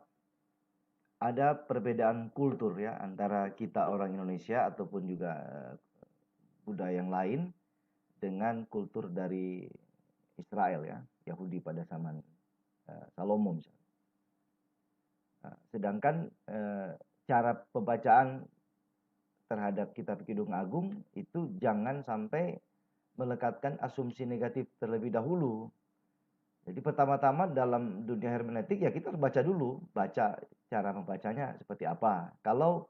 ada perbedaan kultur ya antara kita orang Indonesia ataupun juga budaya yang lain dengan kultur dari Israel ya, Yahudi pada zaman Salomo misalnya. Sedangkan cara pembacaan terhadap kitab Kidung Agung itu jangan sampai melekatkan asumsi negatif terlebih dahulu. Jadi pertama-tama dalam dunia hermeneutik ya kita harus baca dulu, baca cara membacanya seperti apa. Kalau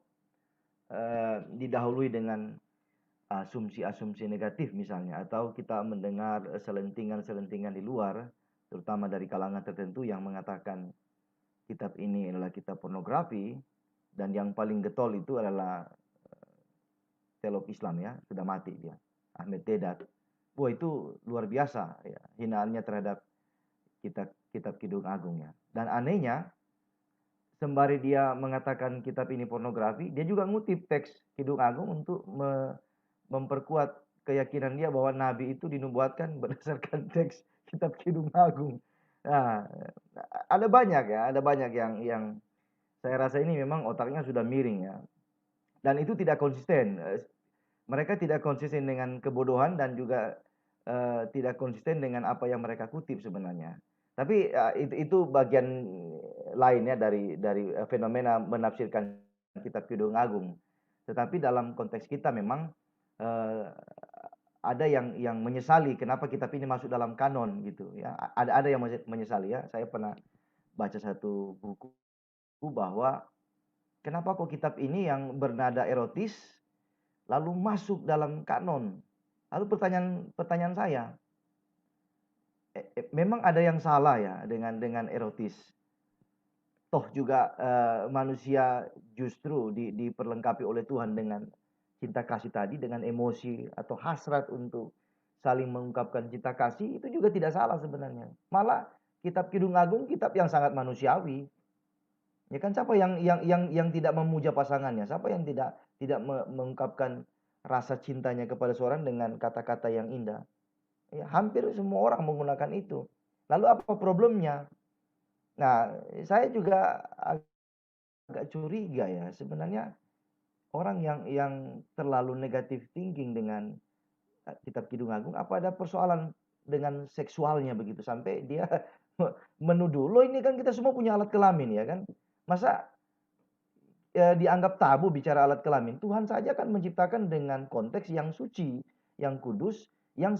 didahului dengan asumsi-asumsi negatif misalnya, atau kita mendengar selentingan-selentingan di luar, terutama dari kalangan tertentu yang mengatakan kitab ini adalah kitab pornografi, dan yang paling getol itu adalah teolog Islam ya, sudah mati dia, Ahmed Dedat. Wah itu luar biasa ya, hinaannya terhadap kitab Kidung Agung ya. Dan anehnya, sembari dia mengatakan kitab ini pornografi, dia juga ngutip teks Kidung Agung untuk memperkuat keyakinan dia bahwa Nabi itu dinubuatkan berdasarkan teks kitab Kidung Agung. Nah, ada banyak ya, ada banyak yang saya rasa ini memang otaknya sudah miring ya. Dan itu tidak konsisten. Mereka tidak konsisten dengan kebodohan dan juga tidak konsisten dengan apa yang mereka kutip sebenarnya. Tapi itu bagian lain ya dari fenomena menafsirkan kitab Kidung Agung. Tetapi dalam konteks kita memang ada yang menyesali kenapa kitab ini masuk dalam kanon gitu ya. Ada yang menyesali ya. Saya pernah baca satu buku bahwa kenapa kok kitab ini yang bernada erotis lalu masuk dalam kanon. Lalu pertanyaan saya, memang ada yang salah ya dengan erotis. Toh juga manusia justru diperlengkapi oleh Tuhan dengan cinta kasih tadi, dengan emosi atau hasrat untuk saling mengungkapkan cinta kasih, itu juga tidak salah sebenarnya. Malah kitab Kidung Agung kitab yang sangat manusiawi. Ya kan, siapa yang tidak memuja pasangannya? Siapa yang tidak mengungkapkan rasa cintanya kepada seorang dengan kata-kata yang indah? Ya, hampir semua orang menggunakan itu. Lalu apa problemnya? Nah, saya juga agak curiga ya, sebenarnya orang yang terlalu negatif thinking dengan kitab Kidung Agung, apa ada persoalan dengan seksualnya begitu sampai dia menuduh, "Loh ini kan kita semua punya alat kelamin ya kan? Masa dianggap tabu bicara alat kelamin? Tuhan saja kan menciptakan dengan konteks yang suci, yang kudus, yang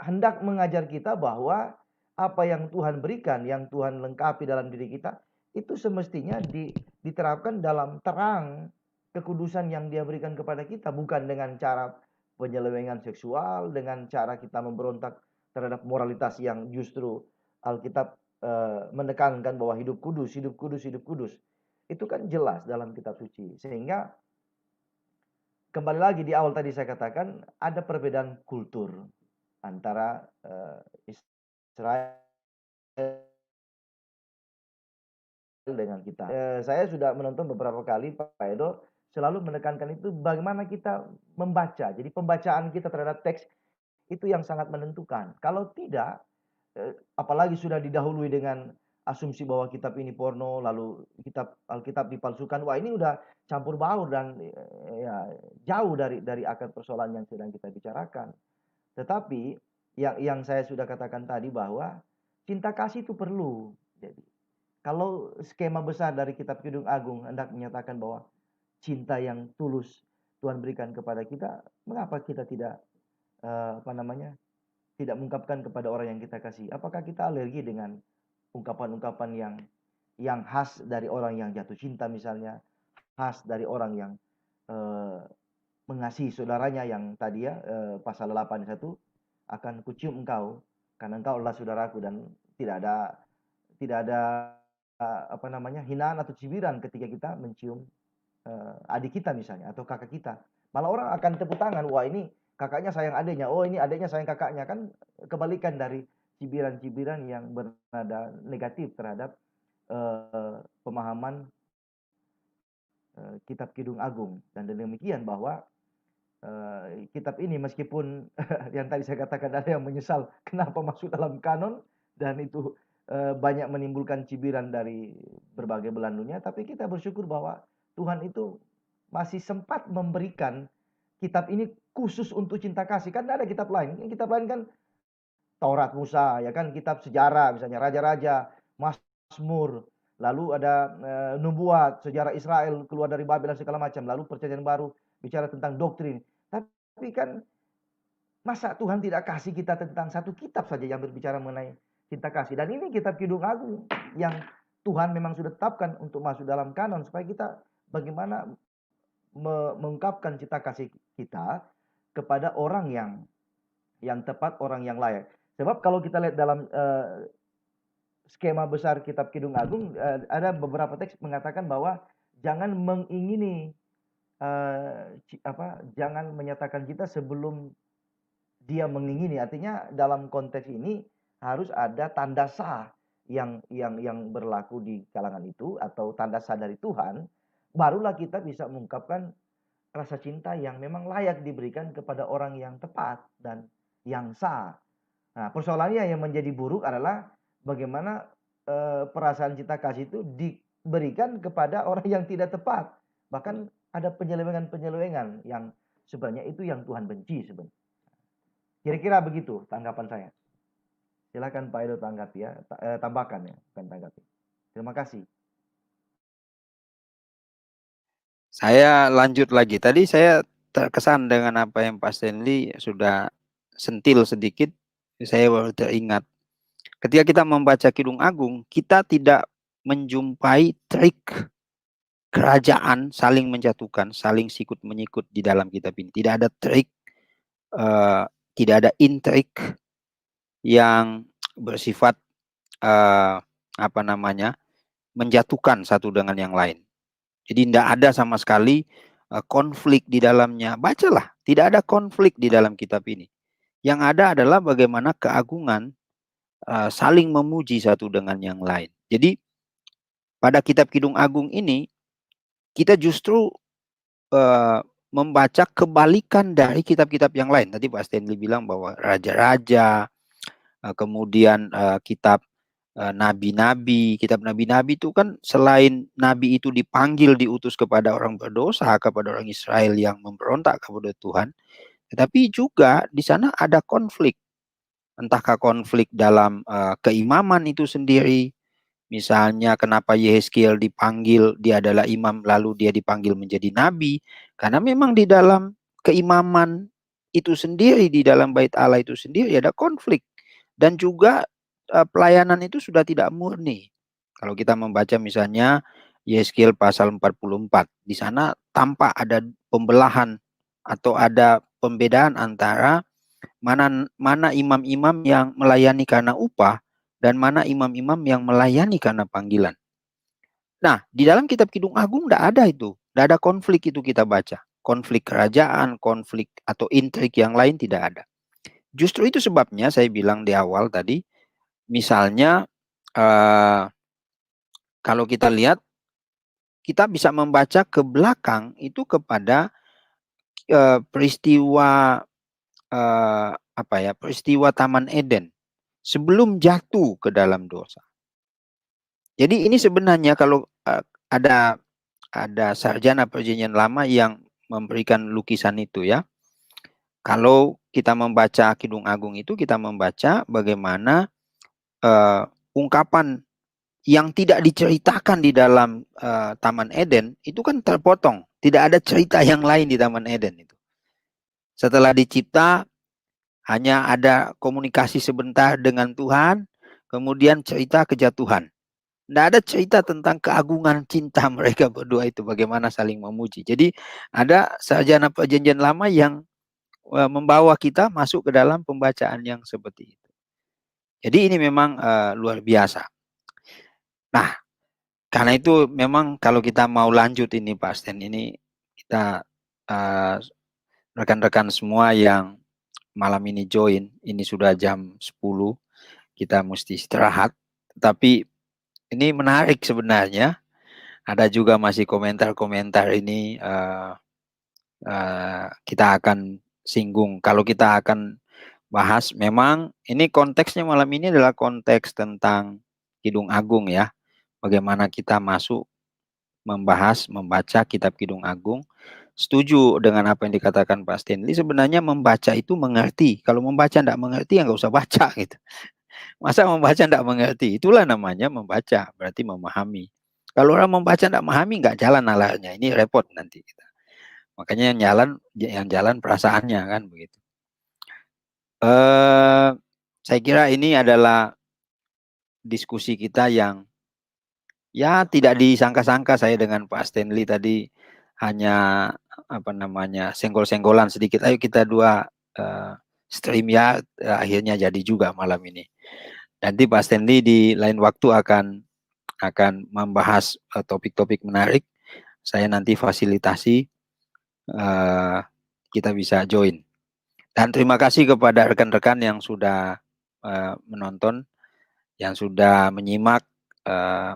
hendak mengajar kita bahwa apa yang Tuhan berikan, yang Tuhan lengkapi dalam diri kita, itu semestinya diterapkan dalam terang kekudusan yang Dia berikan kepada kita, bukan dengan cara penyelewengan seksual, dengan cara kita memberontak terhadap moralitas yang justru Alkitab menekankan bahwa hidup kudus, hidup kudus, hidup kudus. Itu kan jelas dalam kitab suci. Sehingga kembali lagi di awal tadi saya katakan ada perbedaan kultur antara Israel dengan kita. Saya sudah menonton beberapa kali Pak Edo selalu menekankan itu bagaimana kita membaca. Jadi pembacaan kita terhadap teks itu yang sangat menentukan. Kalau tidak, apalagi sudah didahului dengan asumsi bahwa kitab ini porno, lalu Alkitab dipalsukan, wah ini udah campur baur dan ya jauh dari akar persoalan yang sedang kita bicarakan. Tetapi yang saya sudah katakan tadi bahwa cinta kasih itu perlu. Jadi kalau skema besar dari kitab Kidung Agung hendak menyatakan bahwa cinta yang tulus Tuhan berikan kepada kita, mengapa kita tidak apa namanya tidak mengungkapkan kepada orang yang kita kasih? Apakah kita alergi dengan ungkapan-ungkapan yang khas dari orang yang jatuh cinta misalnya, khas dari orang yang mengasihi saudaranya yang tadi ya, pasal 81, akan kucium engkau karena engkau adalah saudaraku, dan tidak ada apa namanya, hinaan atau cibiran ketika kita mencium adik kita misalnya atau kakak kita. Malah orang akan tepuk tangan, wah ini kakaknya sayang adiknya, oh ini adiknya sayang kakaknya, kan kebalikan dari cibiran-cibiran yang bernada negatif terhadap pemahaman Kitab Kidung Agung. Dan demikian bahwa kitab ini meskipun yang tadi saya katakan ada yang menyesal kenapa masuk dalam kanon, dan itu banyak menimbulkan cibiran dari berbagai belahan dunia, tapi kita bersyukur bahwa Tuhan itu masih sempat memberikan kitab ini khusus untuk cinta kasih. Kan ada kitab lain. Kitab lain kan Taurat Musa, ya kan, kitab sejarah misalnya raja-raja, Mazmur, lalu ada nubuat, sejarah Israel keluar dari Babel dan segala macam, lalu perjanjian baru bicara tentang doktrin. Tapi kan masa Tuhan tidak kasih kita tentang satu kitab saja yang berbicara mengenai cinta kasih? Dan ini kitab Kidung Agung yang Tuhan memang sudah tetapkan untuk masuk dalam kanon, supaya kita bagaimana mengungkapkan cinta kasih kita kepada orang yang tepat, orang yang layak. Sebab kalau kita lihat dalam skema besar kitab Kidung Agung, ada beberapa teks mengatakan bahwa jangan mengingini jangan menyatakan kita sebelum dia mengingini. Artinya dalam konteks ini harus ada tanda sah yang berlaku di kalangan itu, atau tanda sah dari Tuhan, barulah kita bisa mengungkapkan rasa cinta yang memang layak diberikan kepada orang yang tepat dan yang sah. Nah, persoalannya yang menjadi buruk adalah bagaimana perasaan cinta kasih itu diberikan kepada orang yang tidak tepat. Bahkan ada penyelewengan-penyelewengan yang sebenarnya itu yang Tuhan benci sebenarnya. Kira-kira begitu tanggapan saya. Silakan Pak Edo tanggapi ya, tambahkan ya, bukan tanggapi. Terima kasih. Saya lanjut lagi. Tadi saya terkesan dengan apa yang Pak Stanley sudah sentil sedikit. Saya baru teringat. Ketika kita membaca Kidung Agung, kita tidak menjumpai trik kerajaan saling menjatuhkan, saling sikut menyikut di dalam kitab ini. Tidak ada trik, tidak ada intrik yang bersifat menjatuhkan satu dengan yang lain. Jadi tidak ada sama sekali konflik di dalamnya. Bacalah, tidak ada konflik di dalam kitab ini. Yang ada adalah bagaimana keagungan saling memuji satu dengan yang lain. Jadi pada kitab Kidung Agung ini kita justru membaca kebalikan dari kitab-kitab yang lain. Tadi Pak Stanley bilang bahwa raja-raja, kemudian kitab nabi-nabi, kitab nabi-nabi itu kan selain nabi itu dipanggil diutus kepada orang berdosa, kepada orang Israel yang memberontak kepada Tuhan, tetapi juga di sana ada konflik. Entahkah konflik dalam keimaman itu sendiri, misalnya kenapa Yehezkiel dipanggil, dia adalah imam lalu dia dipanggil menjadi nabi, karena memang di dalam keimaman itu sendiri, di dalam bait Allah itu sendiri ada konflik. Dan juga pelayanan itu sudah tidak murni. Kalau kita membaca misalnya Yehezkiel pasal 44, di sana tampak ada pembelahan atau ada pembedaan antara mana imam-imam yang melayani karena upah dan mana imam-imam yang melayani karena panggilan. Nah, di dalam kitab Kidung Agung tidak ada itu. Tidak ada konflik itu kita baca. Konflik kerajaan, konflik atau intrik yang lain tidak ada. Justru itu sebabnya saya bilang di awal tadi, misalnya kalau kita lihat, kita bisa membaca ke belakang itu kepada peristiwa peristiwa Taman Eden sebelum jatuh ke dalam dosa. Jadi ini sebenarnya kalau ada sarjana perjanjian lama yang memberikan lukisan itu ya. Kalau kita membaca Kidung Agung itu, kita membaca bagaimana ungkapan yang tidak diceritakan di dalam Taman Eden itu kan terpotong. Tidak ada cerita yang lain di Taman Eden itu. Setelah dicipta, hanya ada komunikasi sebentar dengan Tuhan, kemudian cerita kejatuhan. Tidak ada cerita tentang keagungan cinta mereka berdua itu, bagaimana saling memuji. Jadi ada sarjana perjanjian lama yang membawa kita masuk ke dalam pembacaan yang seperti itu. Jadi ini memang luar biasa. Nah, karena itu memang kalau kita mau lanjut ini Pak Sten, ini kita rekan-rekan semua yang malam ini join, ini sudah jam 10, kita mesti istirahat. Tapi ini menarik sebenarnya. Ada juga masih komentar-komentar ini kita akan singgung. Kalau kita akan bahas, memang ini konteksnya malam ini adalah konteks tentang Kidung Agung ya. Bagaimana kita masuk membahas, membaca kitab Kidung Agung. Setuju dengan apa yang dikatakan Pak Stanley. Sebenarnya membaca itu mengerti. Kalau membaca tidak mengerti ya nggak usah baca gitu. Masa membaca tidak mengerti? Itulah namanya membaca, berarti memahami. Kalau orang membaca tidak memahami, nggak jalan nalarnya. Ini repot nanti kita. Makanya yang jalan perasaannya kan begitu. Saya kira ini adalah diskusi kita yang ya tidak disangka-sangka. Saya dengan Pak Stanley tadi hanya apa namanya senggol-senggolan sedikit. Ayo kita dua stream ya, akhirnya jadi juga malam ini. Nanti Pak Stanley di lain waktu akan membahas topik-topik menarik. Saya nanti fasilitasi kita bisa join. Dan terima kasih kepada rekan-rekan yang sudah menonton, yang sudah menyimak.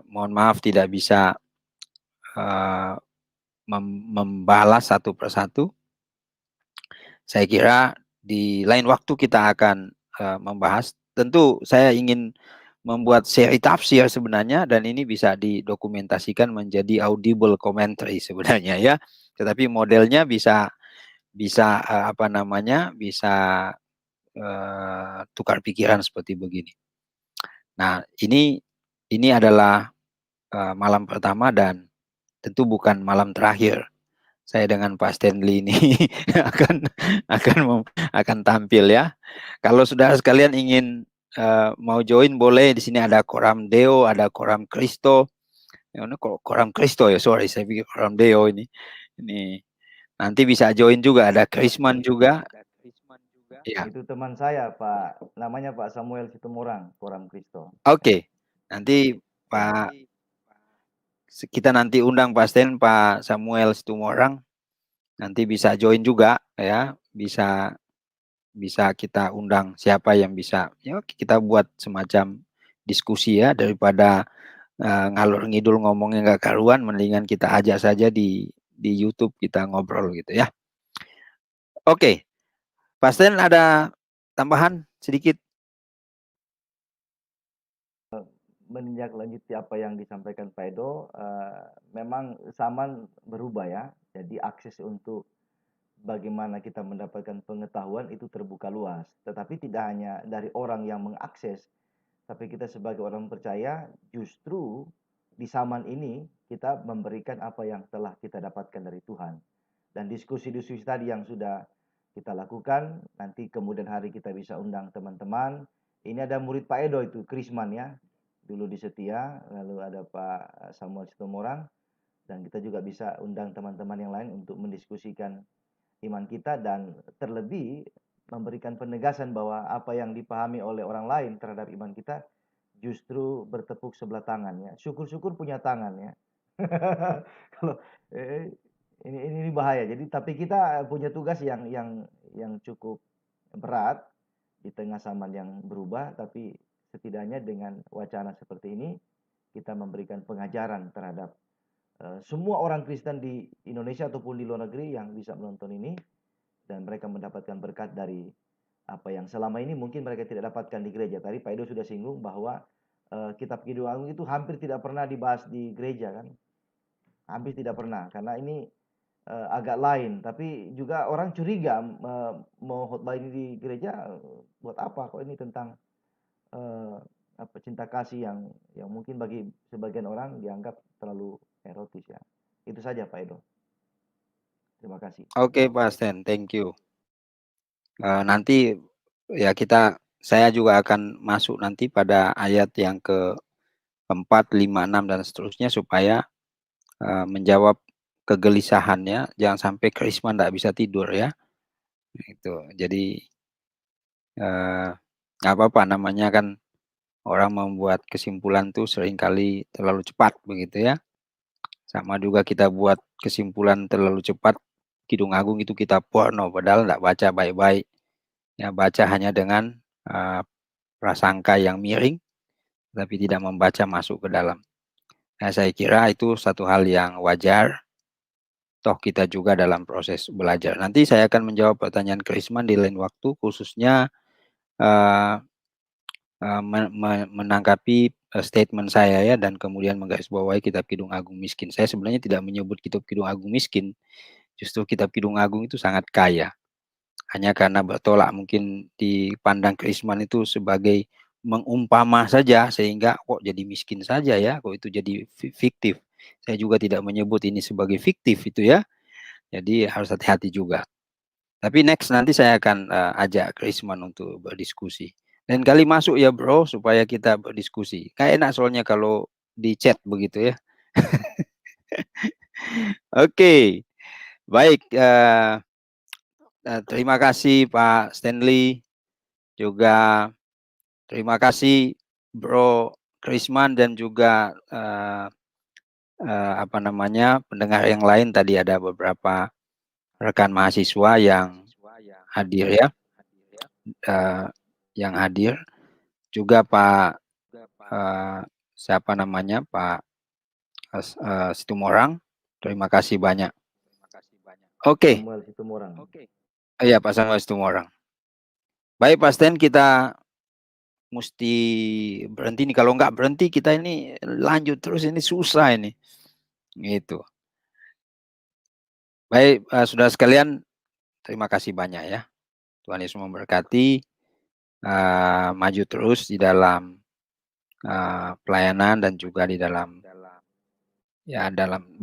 Mohon maaf tidak bisa membalas satu persatu. Saya kira di lain waktu kita akan membahas. Tentu saya ingin membuat seri tafsir sebenarnya, dan ini bisa didokumentasikan menjadi audible commentary sebenarnya ya. Tetapi modelnya bisa apa namanya, bisa tukar pikiran seperti begini. Nah, ini adalah malam pertama dan tentu bukan malam terakhir. Saya dengan Pak Stanley ini akan tampil ya. Kalau saudara sekalian ingin mau join, boleh. Di sini ada Koram Deo, ada Koram Kristo. Koram Kristo ya, sorry, saya pikir Koram Deo ini. Ini nanti bisa join juga, ada Krisman juga. Ya. Itu teman saya, Pak. Namanya Pak Samuel Situmorang, Koram Kristo. Oke. Nanti Pak, kita nanti undang Pak Stan, Pak Samuel Situmorang. Nanti bisa join juga ya, bisa kita undang siapa yang bisa. Ya, kita buat semacam diskusi ya, daripada ngalur ngidul ngomongnya nggak karuan, mendingan kita ajak saja di YouTube kita ngobrol gitu ya. Oke, Pak Stan ada tambahan sedikit? Menindaklanjuti apa yang disampaikan Pak Edo, memang zaman berubah ya. Jadi akses untuk bagaimana kita mendapatkan pengetahuan itu terbuka luas. Tetapi tidak hanya dari orang yang mengakses, tapi kita sebagai orang percaya justru di zaman ini kita memberikan apa yang telah kita dapatkan dari Tuhan. Dan diskusi-diskusi tadi yang sudah kita lakukan, nanti kemudian hari kita bisa undang teman-teman. Ini ada murid Pak Edo itu, Krisman ya, dulu di Setia, lalu ada Pak Samuel Situmorang, dan kita juga bisa undang teman-teman yang lain untuk mendiskusikan iman kita, dan terlebih memberikan penegasan bahwa apa yang dipahami oleh orang lain terhadap iman kita justru bertepuk sebelah tangan ya. Syukur-syukur punya tangan ya. Kalau ini bahaya. Jadi tapi kita punya tugas yang cukup berat di tengah zaman yang berubah, tapi setidaknya dengan wacana seperti ini kita memberikan pengajaran terhadap semua orang Kristen di Indonesia ataupun di luar negeri yang bisa menonton ini, dan mereka mendapatkan berkat dari apa yang selama ini mungkin mereka tidak dapatkan di gereja. Tadi Pak Edo sudah singgung bahwa kitab Kidung Agung itu hampir tidak pernah dibahas di gereja kan. Hampir tidak pernah karena ini agak lain, tapi juga orang curiga mau khotbah ini di gereja buat apa, kok ini tentang apa, cinta kasih yang mungkin bagi sebagian orang dianggap terlalu erotis ya. Itu saja Pak Edo. Terima kasih. Oke Pak Stan, thank you. Nanti ya saya juga akan masuk nanti pada ayat yang ke-4, 5, 6 dan seterusnya supaya menjawab kegelisahannya, jangan sampai Krisma tidak bisa tidur ya. Itu. Jadi nggak apa-apa, namanya kan orang membuat kesimpulan tuh seringkali terlalu cepat begitu ya. Sama juga kita buat kesimpulan terlalu cepat, Kidung Agung itu kita porno, padahal tidak baca baik-baik. Ya, baca hanya dengan prasangka yang miring, tapi tidak membaca masuk ke dalam. Nah, saya kira itu satu hal yang wajar. Toh kita juga dalam proses belajar. Nanti saya akan menjawab pertanyaan Krisman di lain waktu, khususnya menanggapi statement saya ya, dan kemudian menggarisbawahi kitab Kidung Agung miskin. Saya sebenarnya tidak menyebut kitab Kidung Agung miskin, justru kitab Kidung Agung itu sangat kaya. Hanya karena bertolak mungkin dipandang Krisman itu sebagai mengumpama saja, sehingga kok jadi miskin saja ya, kok itu jadi fiktif. Saya juga tidak menyebut ini sebagai fiktif itu ya, jadi harus hati-hati juga. Tapi next nanti saya akan ajak Krisman untuk berdiskusi. Dan kali masuk ya bro, supaya kita berdiskusi. Kayak enak soalnya kalau di chat begitu ya. Oke, baik. Terima kasih Pak Stanley. Juga terima kasih Bro Krisman dan juga pendengar yang lain. Tadi ada beberapa rekan mahasiswa yang hadir ya, juga Pak Pak Situmorang. Terima kasih banyak. Oke. Samuel Situmorang. Iya Pak Samuel Situmorang. Baik Pak Stan, kita mesti berhenti nih. Kalau nggak berhenti kita ini lanjut terus, ini susah ini. Gitu. Baik, saudara sekalian, terima kasih banyak ya. Tuhan Yesus memberkati. Maju terus di dalam pelayanan dan juga di dalam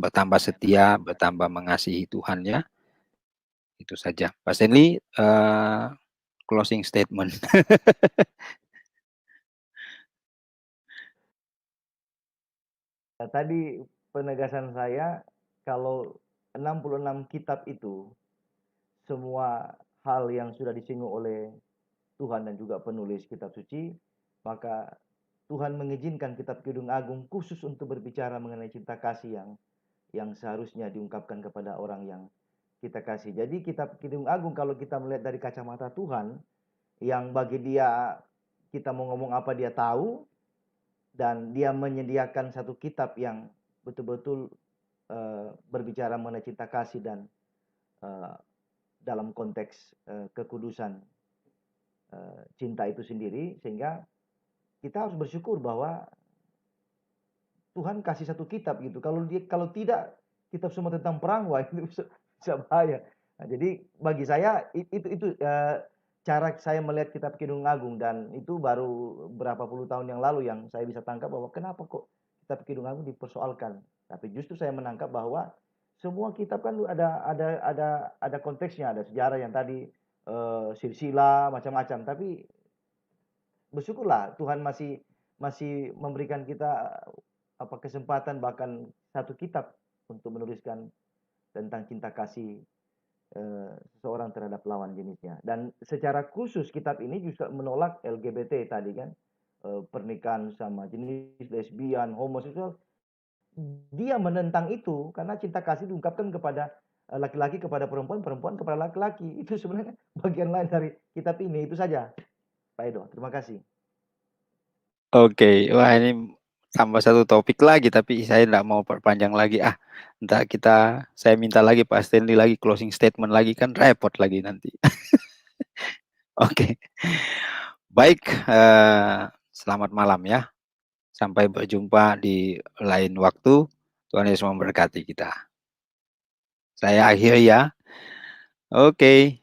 bertambah setia, bertambah mengasihi Tuhan ya. Itu saja. Pak Stanley, closing statement. Tadi penegasan saya, kalau 66 kitab itu, semua hal yang sudah disinggung oleh Tuhan dan juga penulis kitab suci, maka Tuhan mengizinkan kitab Kidung Agung khusus untuk berbicara mengenai cinta kasih yang seharusnya diungkapkan kepada orang yang kita kasih. Jadi kitab Kidung Agung kalau kita melihat dari kacamata Tuhan, yang bagi dia kita mau ngomong apa dia tahu, dan dia menyediakan satu kitab yang betul-betul berbicara mengenai cinta kasih dan dalam konteks kekudusan cinta itu sendiri, sehingga kita harus bersyukur bahwa Tuhan kasih satu kitab gitu. Kalau tidak kitab semua tentang perang, wah itu bisa bahaya. Nah, jadi bagi saya itu cara saya melihat kitab Kidung Agung, dan itu baru berapa puluh tahun yang lalu yang saya bisa tangkap bahwa kenapa kok kitab Kidung Agung dipersoalkan. Tapi justru saya menangkap bahwa semua kitab kan ada konteksnya, ada sejarah yang tadi silsilah macam-macam. Tapi bersyukurlah Tuhan masih memberikan kita kesempatan bahkan satu kitab untuk menuliskan tentang cinta kasih seseorang terhadap lawan jenisnya. Dan secara khusus kitab ini juga menolak LGBT tadi kan, pernikahan sama jenis, lesbian, homoseksual. Dia menentang itu karena cinta kasih diungkapkan kepada laki-laki kepada perempuan, perempuan kepada laki-laki. Itu sebenarnya bagian lain dari kitab ini. Itu saja, Pak Edo. Terima kasih. Oke, wah ini tambah satu topik lagi, tapi saya tidak mau perpanjang lagi. Entah saya minta lagi Pak Stanley lagi closing statement lagi, kan repot lagi nanti. Oke, baik, selamat malam ya. Sampai berjumpa di lain waktu. Tuhan Yesus memberkati kita. Saya akhiri ya. Oke.